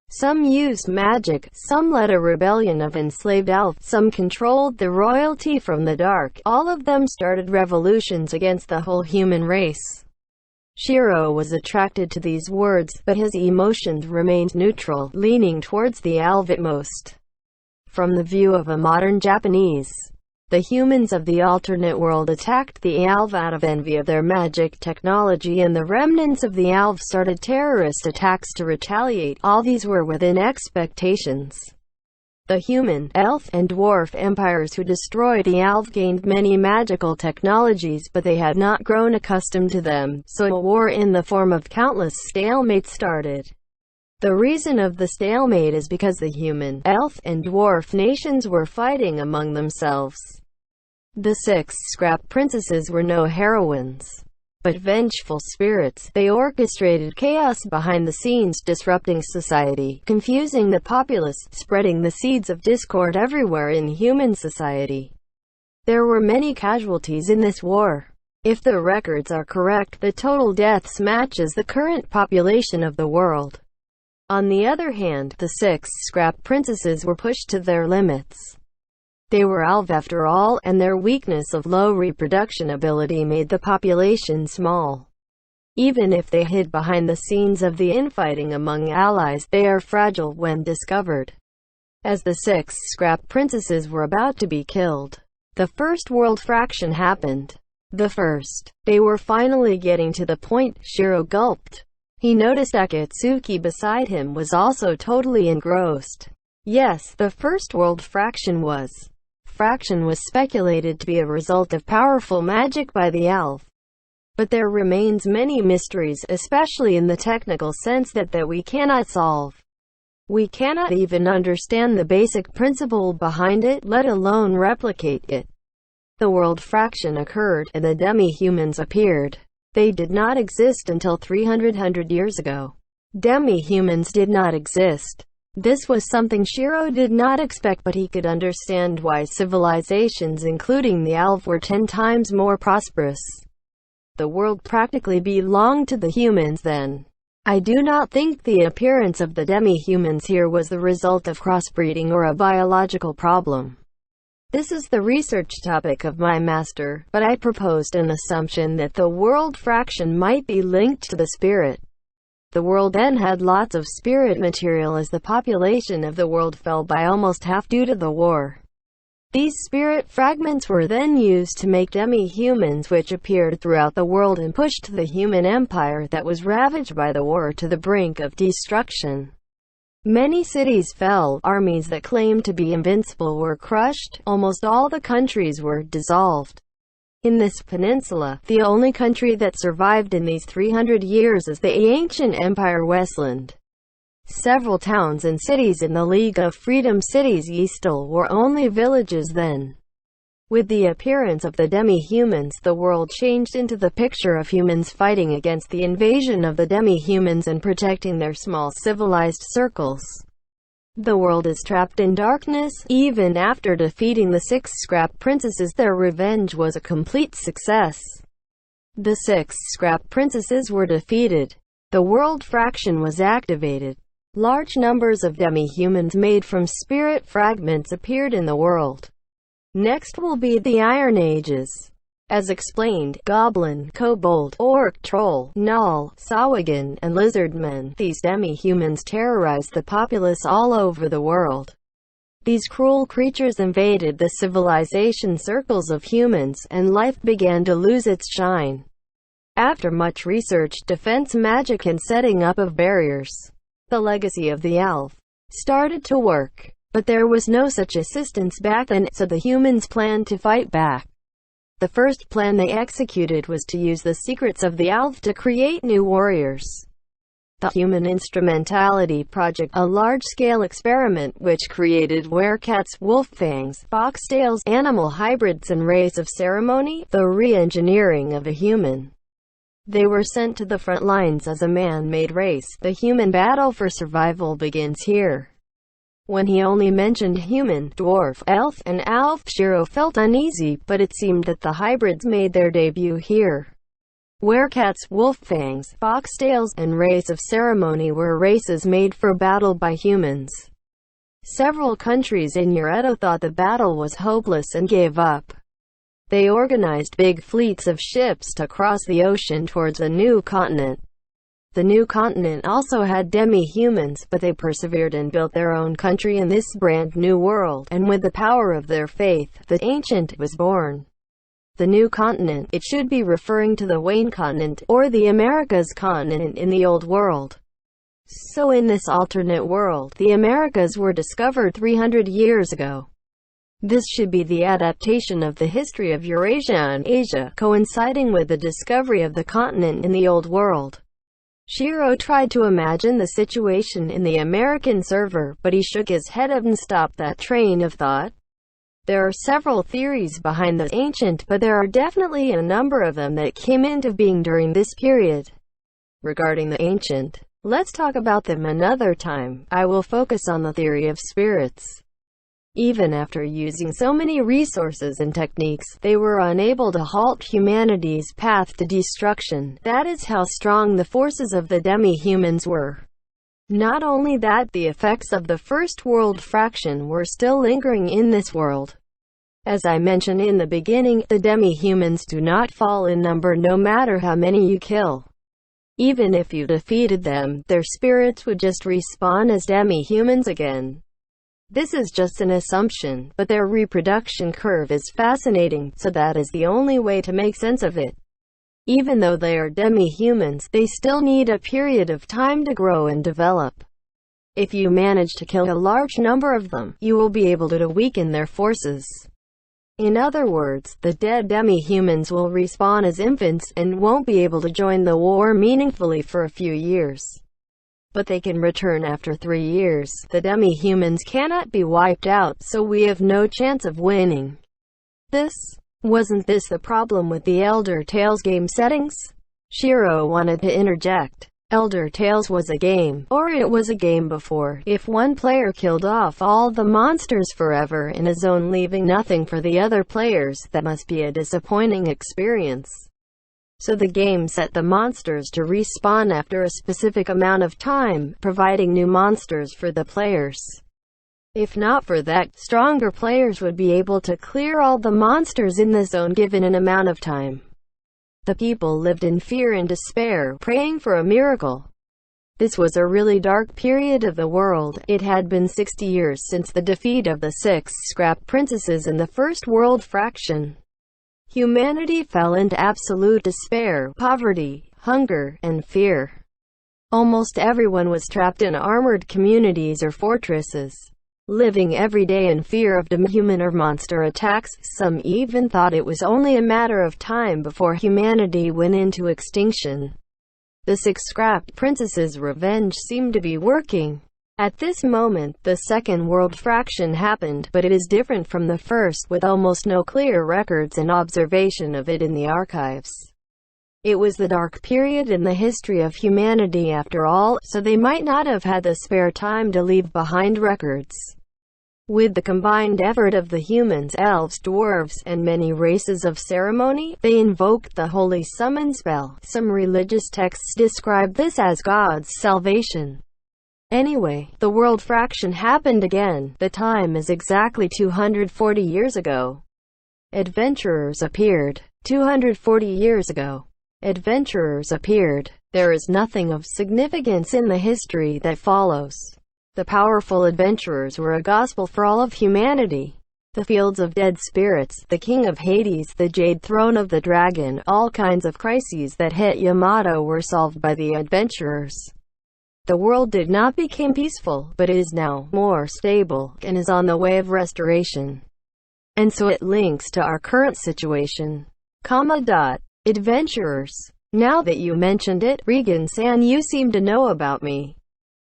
[SPEAKER 1] Some used magic, some led a rebellion of enslaved elves, some controlled the royalty from the dark. All of them started revolutions against the whole human race. Shiro was attracted to these words, but his emotions remained neutral, leaning towards the ALV at most. From the view of a modern Japanese, the humans of the alternate world attacked the ALV out of envy of their magic technology, and the remnants of the ALV started terrorist attacks to retaliate. All these were within expectations. The human, elf, and dwarf empires who destroyed the ALV gained many magical technologies, but they had not grown accustomed to them, so a war in the form of countless stalemates started. The reason of the stalemate is because the human, elf, and dwarf nations were fighting among themselves. The 6 scrap princesses were no heroines, but vengeful spirits. They orchestrated chaos behind the scenes, disrupting society, confusing the populace, spreading the seeds of discord everywhere in human society. There were many casualties in this war. If the records are correct, the total deaths matches the current population of the world. On the other hand, the 6 scrap princesses were pushed to their limits. They were ALV after all, and their weakness of low reproduction ability made the population small. Even if they hid behind the scenes of the infighting among allies, they are fragile when discovered. As the 6 scrap princesses were about to be killed, the first world fraction happened. They were finally getting to the point. Shiro gulped. He noticed Akatsuki beside him was also totally engrossed. Yes, the first world fraction was speculated to be a result of powerful magic by the elf. But there remains many mysteries, especially in the technical sense that we cannot solve. We cannot even understand the basic principle behind it, let alone replicate it. The world fraction occurred, and the demi-humans appeared. They did not exist until 300 years ago. Demi-humans did not exist. This was something Shiro did not expect, but he could understand why civilizations including the elf were 10 times more prosperous. The world practically belonged to the humans then. I do not think the appearance of the demi-humans here was the result of crossbreeding or a biological problem. This is the research topic of my master, but I proposed an assumption that the world fraction might be linked to the spirit. The world then had lots of spirit material as the population of the world fell by almost half due to the war. These spirit fragments were then used to make demi-humans which appeared throughout the world and pushed the human empire that was ravaged by the war to the brink of destruction. Many cities fell, armies that claimed to be invincible were crushed, almost all the countries were dissolved. In this peninsula, the only country that survived in these 300 years is the ancient Empire Westland. Several towns and cities in the League of Freedom Cities Ystal were only villages then. With the appearance of the demi-humans, the world changed into the picture of humans fighting against the invasion of the demi-humans and protecting their small civilized circles. The world is trapped in darkness. Even after defeating the 6 scrap princesses, their revenge was a complete success. The 6 scrap princesses were defeated. The world fraction was activated. Large numbers of demi-humans made from spirit fragments appeared in the world. Next will be the Iron Ages. As explained, goblin, kobold, orc, troll, gnoll, sahuagin, and lizardmen, these demi-humans terrorized the populace all over the world. These cruel creatures invaded the civilization circles of humans, and life began to lose its shine. After much research, defense magic, and setting up of barriers, the legacy of the elf started to work. But there was no such assistance back then, so the humans planned to fight back. The first plan they executed was to use the secrets of the elf to create new warriors. The Human Instrumentality Project, a large-scale experiment which created werecats, wolffangs, foxtails, animal hybrids and rays of ceremony, the re-engineering of a human. They were sent to the front lines as a man-made race. The human battle for survival begins here. When he only mentioned human, dwarf, elf, and elf, Shiro felt uneasy, but it seemed that the hybrids made their debut here. Werecats, wolffangs, foxtails, and rays of ceremony were races made for battle by humans. Several countries in Edo thought the battle was hopeless and gave up. They organized big fleets of ships to cross the ocean towards a new continent. The new continent also had demi-humans, but they persevered and built their own country in this brand new world, and with the power of their faith, the ancient was born. The new continent, it should be referring to the Wayne continent, or the Americas continent in the old world. So in this alternate world, the Americas were discovered 300 years ago. This should be the adaptation of the history of Eurasia and Asia, coinciding with the discovery of the continent in the old world. Shiro tried to imagine the situation in the American server, but he shook his head and stopped that train of thought. There are several theories behind the ancient, but there are definitely a number of them that came into being during this period. Regarding the ancient, let's talk about them another time. I will focus on the theory of spirits. Even after using so many resources and techniques, they were unable to halt humanity's path to destruction. That is how strong the forces of the demi-humans were. Not only that, the effects of the first world fraction were still lingering in this world. As I mentioned in the beginning, the demi-humans do not fall in number no matter how many you kill. Even if you defeated them, their spirits would just respawn as demi-humans again. This is just an assumption, but their reproduction curve is fascinating, so that is the only way to make sense of it. Even though they are demi-humans, they still need a period of time to grow and develop. If you manage to kill a large number of them, you will be able to weaken their forces. In other words, the dead demi-humans will respawn as infants, and won't be able to join the war meaningfully for a few years. But they can return after 3 years. The demi-humans cannot be wiped out, so we have no chance of winning. Wasn't this the problem with the Elder Tales game settings? Shiro wanted to interject. Elder Tales was a game, or it was a game before, if one player killed off all the monsters forever in a zone leaving nothing for the other players. That must be a disappointing experience. So the game set the monsters to respawn after a specific amount of time, providing new monsters for the players. If not for that, stronger players would be able to clear all the monsters in the zone given an amount of time. The people lived in fear and despair, praying for a miracle. This was a really dark period of the world. It had been 60 years since the defeat of the 6 scrap princesses in the First World Fraction. Humanity fell into absolute despair, poverty, hunger, and fear. Almost everyone was trapped in armored communities or fortresses, living every day in fear of demi-human or monster attacks. Some even thought it was only a matter of time before humanity went into extinction. The 6 scrapped princesses' revenge seemed to be working. At this moment, the Second World Fraction happened, but it is different from the first, with almost no clear records and observation of it in the archives. It was the dark period in the history of humanity after all, so they might not have had the spare time to leave behind records. With the combined effort of the humans, elves, dwarves, and many races of ceremony, they invoked the holy summon spell. Some religious texts describe this as God's salvation. Anyway, the World Fraction happened again. The time is exactly 240 years ago. Adventurers appeared. 240 years ago. Adventurers appeared. There is nothing of significance in the history that follows. The powerful adventurers were a gospel for all of humanity. The fields of dead spirits, the king of Hades, the jade throne of the dragon, all kinds of crises that hit Yamato were solved by the adventurers. The world did not become peaceful, but it is now more stable, and is on the way of restoration. And so it links to our current situation. Adventurers. Now that you mentioned it, Regan-san, you seem to know about me.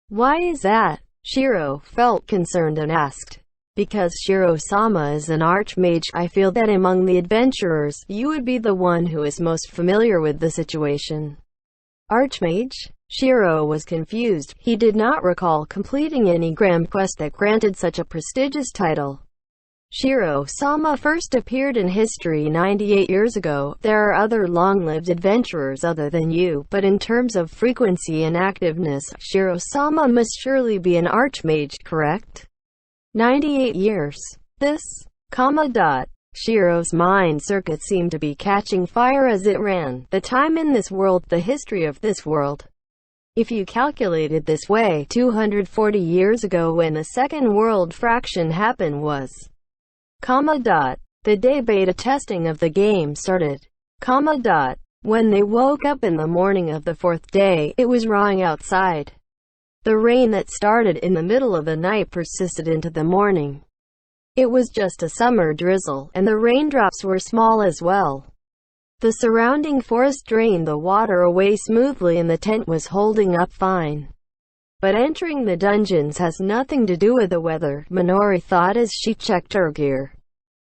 [SPEAKER 1] Why is that? Shiro felt concerned and asked. Because Shiro-sama is an archmage, I feel that among the adventurers, you would be the one who is most familiar with the situation. Archmage? Shiro was confused. He did not recall completing any grand quest that granted such a prestigious title. Shiro-sama first appeared in history 98 years ago. There are other long-lived adventurers other than you, but in terms of frequency and activeness, Shiro-sama must surely be an archmage, correct? 98 years. Shiro's mind circuit seemed to be catching fire as it ran. The time in this world, the history of this world. If you calculate it this way, 240 years ago when the Second World Fraction happened was the day beta testing of the game started. When they woke up in the morning of the 4th day, it was raining outside. The rain that started in the middle of the night persisted into the morning. It was just a summer drizzle, and the raindrops were small as well. The surrounding forest drained the water away smoothly and the tent was holding up fine. But entering the dungeons has nothing to do with the weather, Minori thought as she checked her gear.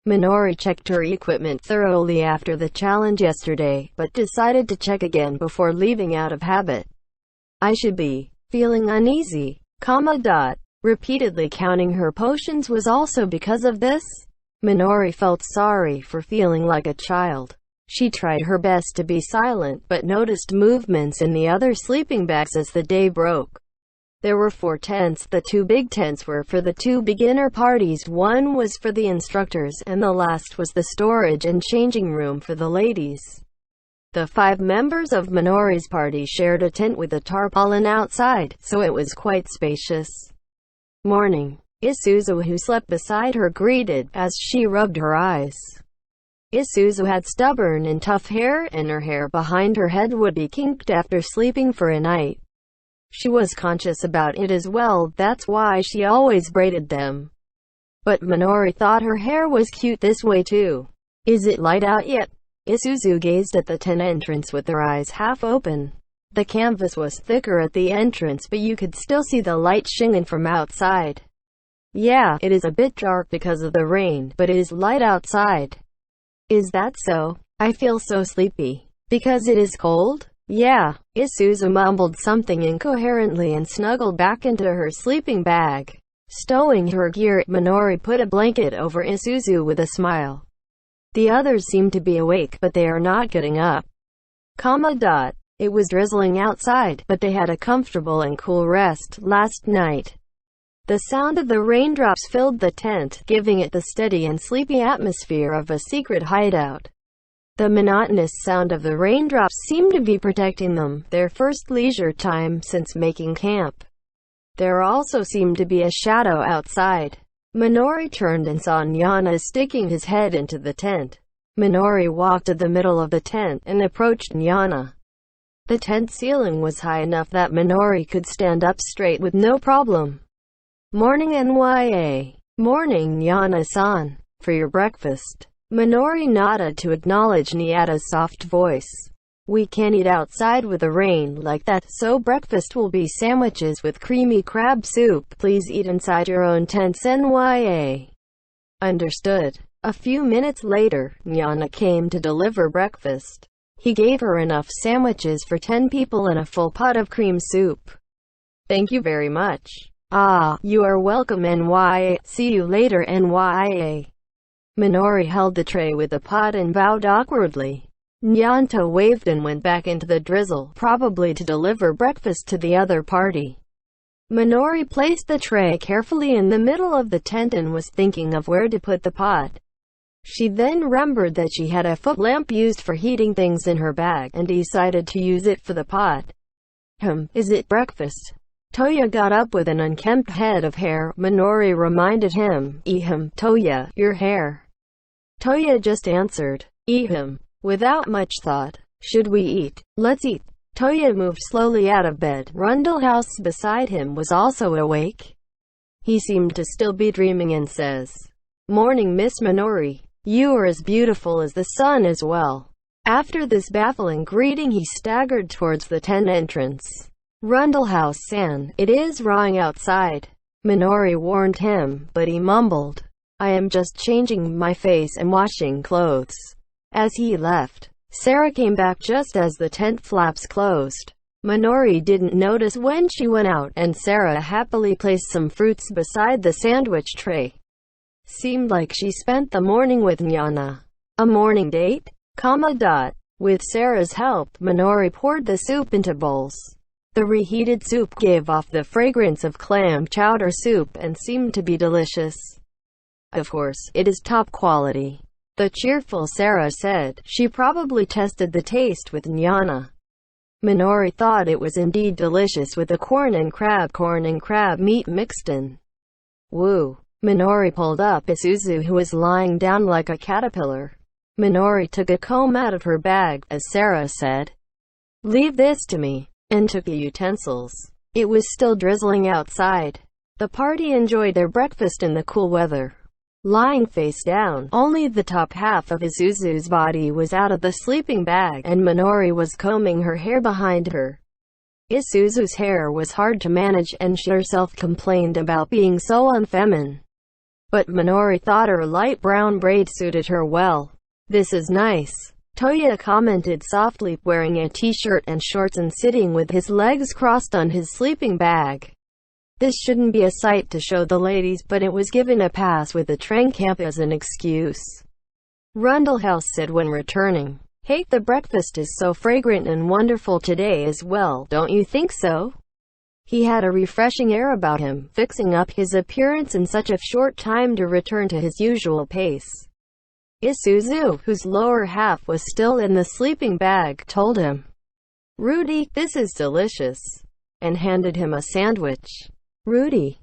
[SPEAKER 1] Minori checked her equipment thoroughly after the challenge yesterday, but decided to check again before leaving out of habit. I should be feeling uneasy, repeatedly counting her potions was also because of this. Minori felt sorry for feeling like a child. She tried her best to be silent, but noticed movements in the other sleeping bags as the day broke. There were 4 tents. The 2 big tents were for the 2 beginner parties, one was for the instructors, and the last was the storage and changing room for the ladies. The 5 members of Minori's party shared a tent with a tarpaulin outside, so it was quite spacious. Morning. Isuzu, who slept beside her, greeted, as she rubbed her eyes. Isuzu had stubborn and tough hair, and her hair behind her head would be kinked after sleeping for a night. She was conscious about it as well, that's why she always braided them. But Minori thought her hair was cute this way too. Is it light out yet? Isuzu gazed at the tent entrance with her eyes half open. The canvas was thicker at the entrance, but you could still see the light shining from outside. Yeah, it is a bit dark because of the rain, but it is light outside. Is that so? I feel so sleepy. Because it is cold? Yeah. Isuzu mumbled something incoherently and snuggled back into her sleeping bag. Stowing her gear, Minori put a blanket over Isuzu with a smile. The others seem to be awake, but they are not getting up. It was drizzling outside, but they had a comfortable and cool rest last night. The sound of the raindrops filled the tent, giving it the steady and sleepy atmosphere of a secret hideout. The monotonous sound of the raindrops seemed to be protecting them, their first leisure time since making camp. There also seemed to be a shadow outside. Minori turned and saw Nyana sticking his head into the tent. Minori walked to the middle of the tent and approached Nyana. The tent ceiling was high enough that Minori could stand up straight with no problem. Morning, Nya. Morning, Nyana-san. For your breakfast. Minori nodded to acknowledge Nyana's soft voice. We can't eat outside with the rain like that, so breakfast will be sandwiches with creamy crab soup. Please eat inside your own tents, Nya. Understood. A few minutes later, Nyana came to deliver breakfast. He gave her enough sandwiches for 10 people and a full pot of cream soup. Thank you very much. Ah, you are welcome, Nya. See you later, Nya. Minori held the tray with the pot and bowed awkwardly. Nyanta waved and went back into the drizzle, probably to deliver breakfast to the other party. Minori placed the tray carefully in the middle of the tent and was thinking of where to put the pot. She then remembered that she had a foot lamp used for heating things in her bag, and decided to use it for the pot. Is it breakfast? Toya got up with an unkempt head of hair. Minori reminded him. Toya, your hair. Toya just answered. Without much thought. Should we eat? Let's eat. Toya moved slowly out of bed. Rundlehouse beside him was also awake. He seemed to still be dreaming and says, Morning, Miss Minori. You are as beautiful as the sun as well. After this baffling greeting, he staggered towards the tent entrance. Rundlehouse-san, it is raining outside. Minori warned him, but he mumbled, I am just changing my face and washing clothes. As he left, Sarah came back just as the tent flaps closed. Minori didn't notice when she went out, and Sarah happily placed some fruits beside the sandwich tray. Seemed like she spent the morning with Nyana. A morning date? With Sarah's help, Minori poured the soup into bowls. The reheated soup gave off the fragrance of clam chowder soup and seemed to be delicious. Of course, it is top quality. The cheerful Sarah said. She probably tested the taste with Nyana. Minori thought it was indeed delicious with the corn and crab meat mixed in. Woo! Minori pulled up Isuzu, who was lying down like a caterpillar. Minori took a comb out of her bag, as Sarah said. Leave this to me, and took the utensils. It was still drizzling outside. The party enjoyed their breakfast in the cool weather. Lying face down, only the top half of Isuzu's body was out of the sleeping bag, and Minori was combing her hair behind her. Isuzu's hair was hard to manage, and she herself complained about being so unfeminine. But Minori thought her light brown braid suited her well. This is nice, Toya commented softly, wearing a t-shirt and shorts and sitting with his legs crossed on his sleeping bag. This shouldn't be a sight to show the ladies, but it was given a pass with the train camp as an excuse. Rundlehouse said when returning, Hey, the breakfast is so fragrant and wonderful today as well, don't you think so? He had a refreshing air about him, fixing up his appearance in such a short time to return to his usual pace. Isuzu, whose lower half was still in the sleeping bag, told him, "Rudy, this is delicious," and handed him a sandwich. Rudy,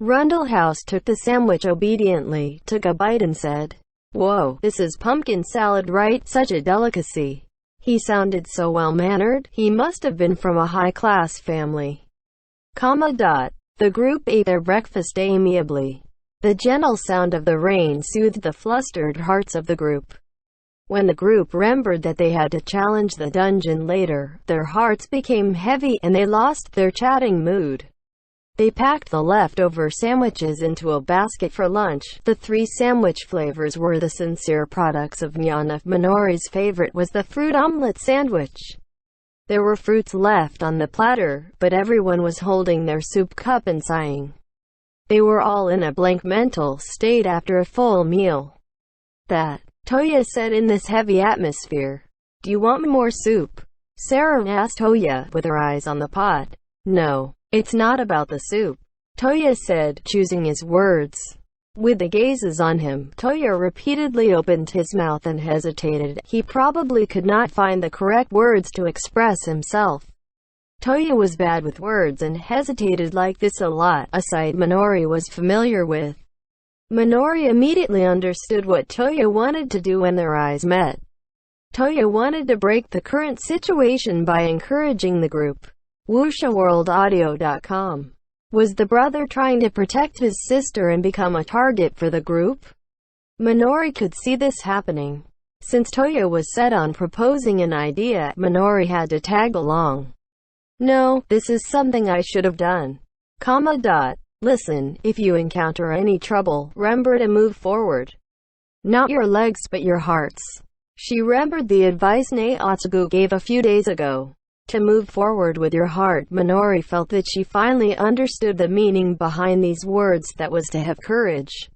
[SPEAKER 1] Rundlehouse took the sandwich obediently, took a bite and said, "Whoa, this is pumpkin salad, right? Such a delicacy." He sounded so well-mannered, he must have been from a high-class family. The group ate their breakfast amiably. The gentle sound of the rain soothed the flustered hearts of the group. When the group remembered that they had to challenge the dungeon later, their hearts became heavy and they lost their chatting mood. They packed the leftover sandwiches into a basket for lunch. The 3 sandwich flavors were the sincere products of Nyana. Minori's favorite was the fruit omelette sandwich. There were fruits left on the platter, but everyone was holding their soup cup and sighing. They were all in a blank mental state after a full meal. "That," Toya said in this heavy atmosphere. "Do you want more soup?" Sarah asked Toya, with her eyes on the pot. "No. It's not about the soup," Toya said, choosing his words. With the gazes on him, Toya repeatedly opened his mouth and hesitated. He probably could not find the correct words to express himself. Toya was bad with words and hesitated like this a lot, a sight Minori was familiar with. Minori immediately understood what Toya wanted to do when their eyes met. Toya wanted to break the current situation by encouraging the group. WuxaWorldAudio.com. Was the brother trying to protect his sister and become a target for the group? Minori could see this happening. Since Toya was set on proposing an idea, Minori had to tag along. "No, this is something I should have done. Listen, if you encounter any trouble, remember to move forward. Not your legs but your hearts." She remembered the advice Naotsugu gave a few days ago. To move forward with your heart. Minori felt that she finally understood the meaning behind these words. That was to have courage.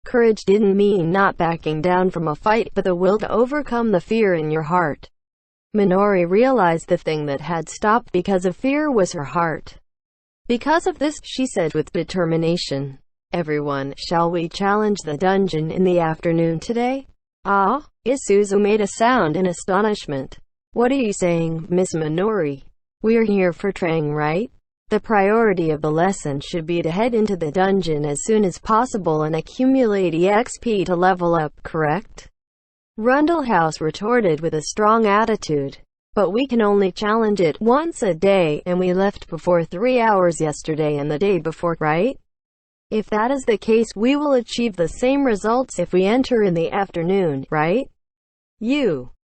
[SPEAKER 1] Courage didn't mean not backing down from a fight, but the will to overcome the fear in your heart. Minori realized the thing that had stopped because of fear was her heart. "Because of this," she said with determination. "Everyone, shall we challenge the dungeon in the afternoon today?" "Ah?" Isuzu made a sound in astonishment. "What are you saying, Miss Minori? We're here for training, right? The priority of the lesson should be to head into the dungeon as soon as possible and accumulate EXP to level up, correct?" Rundlehouse retorted with a strong attitude. "But we can only challenge it once a day, and we left before 3 hours yesterday and the day before, right? If that is the case, we will achieve the same results if we enter in the afternoon, right?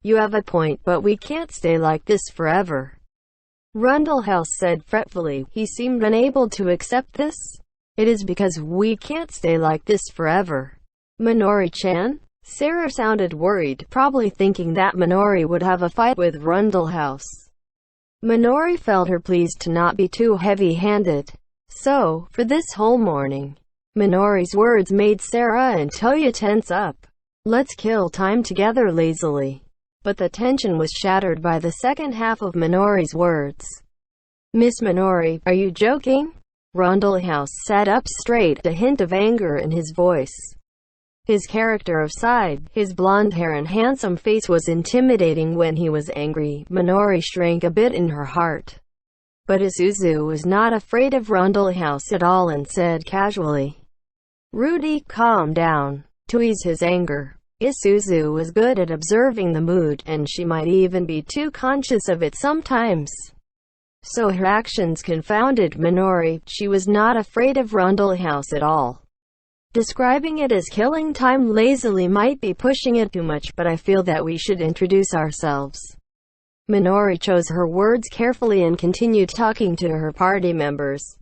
[SPEAKER 1] You have a point, but we can't stay like this forever." Rundlehouse said fretfully. He seemed unable to accept this. "It is because we can't stay like this forever." "Minori-chan?" Sarah sounded worried, probably thinking that Minori would have a fight with Rundlehouse. Minori felt her pleased to not be too heavy-handed. So, for this whole morning, Minori's words made Sarah and Toya tense up. "Let's kill time together," lazily. But the tension was shattered by the second half of Minori's words. "Miss Minori, are you joking?" Rundlehouse sat up straight, a hint of anger in his voice. His character aside, his blonde hair and handsome face was intimidating when he was angry. Minori shrank a bit in her heart. But Isuzu was not afraid of Rundlehouse at all and said casually, "Rudy, calm down." To ease his anger, Isuzu was good at observing the mood, and she might even be too conscious of it sometimes. So her actions confounded Minori. She was not afraid of Rundlehouse at all. Describing it as killing time lazily might be pushing it too much, but I feel that we should introduce ourselves. Minori chose her words carefully and continued talking to her party members.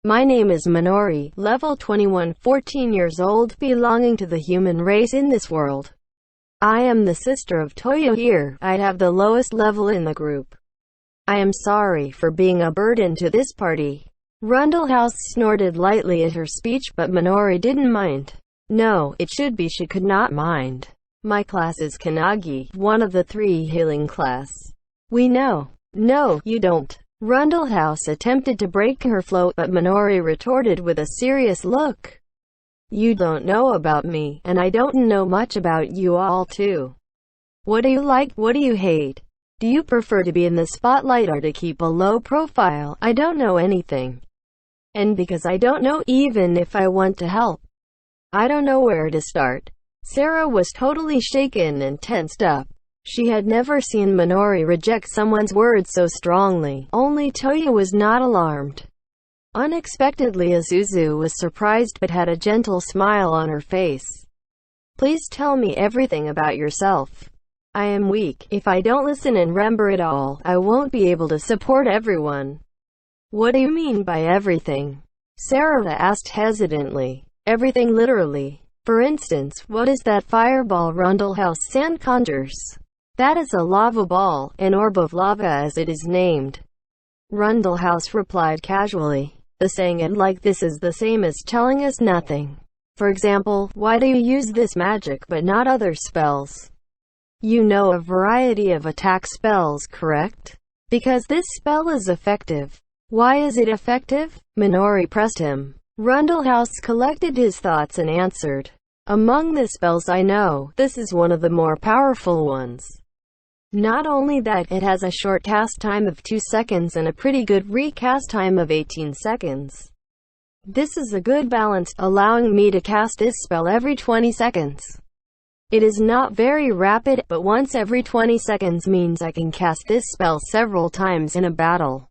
[SPEAKER 1] "My name is Minori, level 21, 14 years old, belonging to the human race in this world. I am the sister of Toya here. I have the lowest level in the group. I am sorry for being a burden to this party." Rundlehouse snorted lightly at her speech, but Minori didn't mind. "No, it should be she could not mind. My class is Kanagi, one of the 3 healing class." "We know." "No, you don't." Rundlehouse attempted to break her flow, but Minori retorted with a serious look. You don't know about me, and I don't know much about you all too. What do you like? What do you hate? Do you prefer to be in the spotlight or to keep a low profile? I don't know anything. And because I don't know, even if I want to help, I don't know where to start. Sarah was totally shaken and tensed up. She had never seen Minori reject someone's words so strongly. Only Toya was not alarmed. Unexpectedly, Isuzu was surprised but had a gentle smile on her face. Please tell me everything about yourself. I am weak. If I don't listen and remember it all, I won't be able to support everyone. What do you mean by everything? Sarah asked hesitantly. Everything literally. For instance, what is that fireball Rundlehouse-san conjures? That is a lava ball, an orb of lava as it is named. Rundlehouse replied casually. The saying it like this is the same as telling us nothing. For example, why do you use this magic but not other spells? You know a variety of attack spells, correct? Because this spell is effective. Why is it effective? Minori pressed him. Rundlehouse collected his thoughts and answered. Among the spells I know, this is one of the more powerful ones. Not only that, it has a short cast time of 2 seconds and a pretty good recast time of 18 seconds. This is a good balance, allowing me to cast this spell every 20 seconds. It is not very rapid, but once every 20 seconds means I can cast this spell several times in a battle.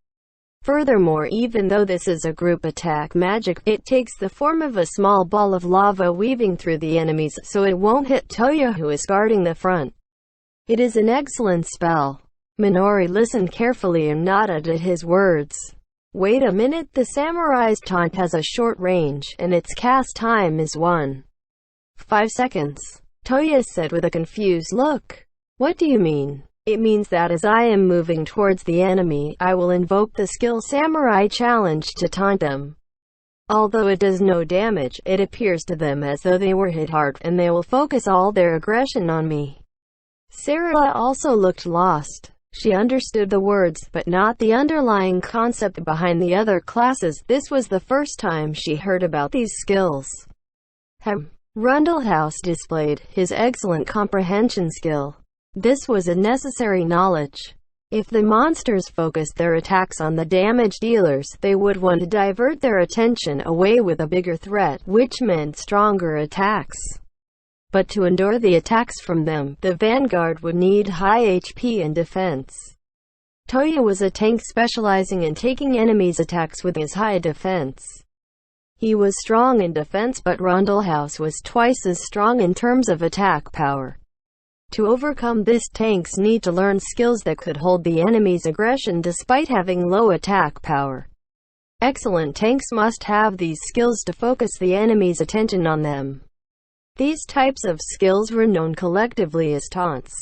[SPEAKER 1] Furthermore, even though this is a group attack magic, it takes the form of a small ball of lava weaving through the enemies, so it won't hit Toya who is guarding the front. It is an excellent spell. Minori listened carefully and nodded at his words. Wait a minute, the samurai's taunt has a short range, and its cast time is 1.5 seconds. Toya said with a confused look. What do you mean? It means that as I am moving towards the enemy, I will invoke the skill Samurai Challenge to taunt them. Although it does no damage, it appears to them as though they were hit hard, and they will focus all their aggression on me. Sarah also looked lost. She understood the words, but not the underlying concept behind the other classes. This was the first time she heard about these skills. Rundlehouse displayed his excellent comprehension skill. This was a necessary knowledge. If the monsters focused their attacks on the damage dealers, they would want to divert their attention away with a bigger threat, which meant stronger attacks. But to endure the attacks from them, the vanguard would need high HP and defense. Toya was a tank specializing in taking enemies' attacks with his high defense. He was strong in defense, but Rundlehouse was twice as strong in terms of attack power. To overcome this, tanks need to learn skills that could hold the enemy's aggression despite having low attack power. Excellent tanks must have these skills to focus the enemy's attention on them. These types of skills were known collectively as taunts.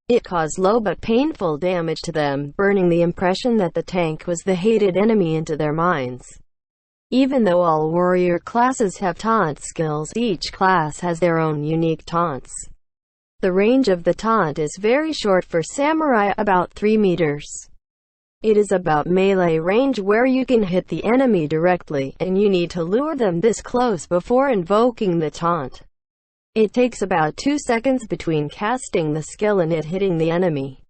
[SPEAKER 1] It caused low but painful damage to them, burning the impression that the tank was the hated enemy into their minds. Even though all warrior classes have taunt skills, each class has their own unique taunts. The range of the taunt is very short for samurai, about 3 meters. It is about melee range where you can hit the enemy directly, and you need to lure them this close before invoking the taunt. It takes about 2 seconds between casting the skill and it hitting the enemy.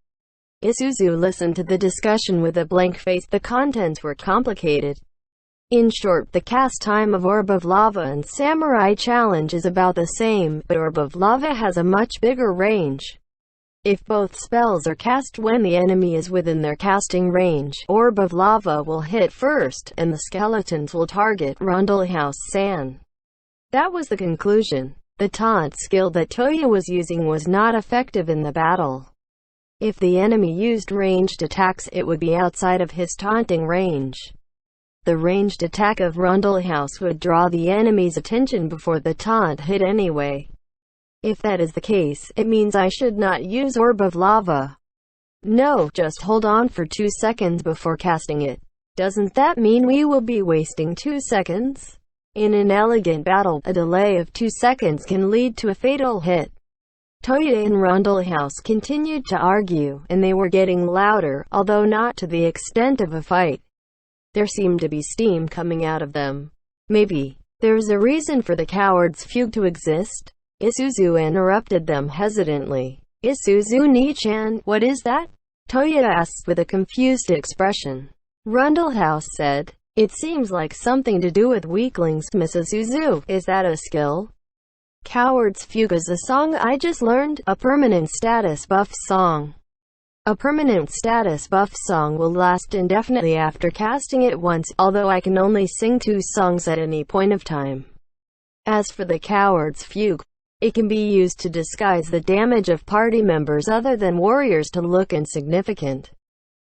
[SPEAKER 1] Isuzu listened to the discussion with a blank face. The contents were complicated. In short, the cast time of Orb of Lava and Samurai Challenge is about the same, but Orb of Lava has a much bigger range. If both spells are cast when the enemy is within their casting range, Orb of Lava will hit first, and the skeletons will target Rundlehouse-san. That was the conclusion. The taunt skill that Toya was using was not effective in the battle. If the enemy used ranged attacks, it would be outside of his taunting range. The ranged attack of Rundlehouse would draw the enemy's attention before the taunt hit anyway. If that is the case, it means I should not use Orb of Lava. No, just hold on for 2 seconds before casting it. Doesn't that mean we will be wasting 2 seconds? In an elegant battle, a delay of 2 seconds can lead to a fatal hit. Toya and Rundlehouse continued to argue, and they were getting louder, although not to the extent of a fight. There seemed to be steam coming out of them. Maybe There's a reason for the coward's fugue to exist. Isuzu interrupted them hesitantly. Isuzu Ni-chan, what is that? Toyota asked with a confused expression. Rundlehouse said, it seems like something to do with weaklings, Miss Isuzu. Is that a skill? Coward's Fugue is a song I just learned, a permanent status buff song. A permanent status buff song will last indefinitely after casting it once, although I can only sing 2 songs at any point of time. As for the Coward's Fugue, it can be used to disguise the damage of party members other than warriors to look insignificant.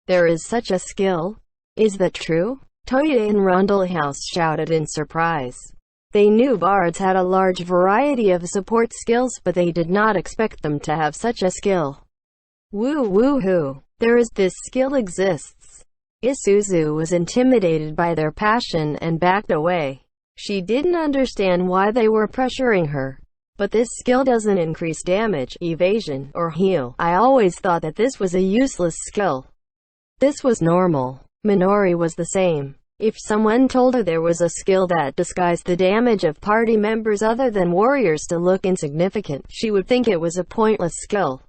[SPEAKER 1] There is such a skill? Is that true? Toyota and Rundlehouse shouted in surprise. They knew bards had a large variety of support skills, but they did not expect them to have such a skill. Woo-hoo. This skill exists. Isuzu was intimidated by their passion and backed away. She didn't understand why they were pressuring her. But this skill doesn't increase damage, evasion, or heal. I always thought that this was a useless skill. This was normal. Minori was the same. If someone told her there was a skill that disguised the damage of party members other than warriors to look insignificant, she would think it was a pointless skill.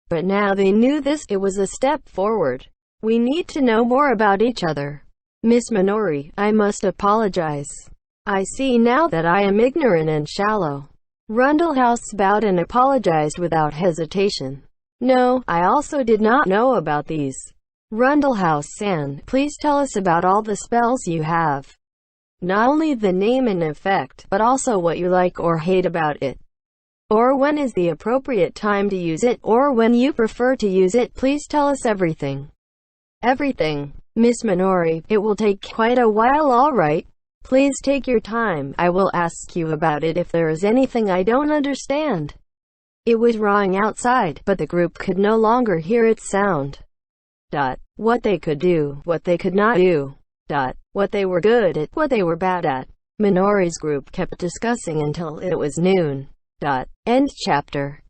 [SPEAKER 1] But now they knew this, it was a step forward. We need to know more about each other. Miss Minori, I must apologize. I see now that I am ignorant and shallow. Rundlehouse bowed and apologized without hesitation. No, I also did not know about these. Rundlehouse-san, please tell us about all the spells you have. Not only the name and effect, but also what you like or hate about it. Or when is the appropriate time to use it, or when you prefer to use it. Please tell us everything. Everything. Miss Minori, it will take quite a while, alright? Please take your time. I will ask you about it if there is anything I don't understand. It was roaring outside, but the group could no longer hear its sound. What they could do, what they could not do. What they were good at, what they were bad at. Minori's group kept discussing until it was noon. End chapter.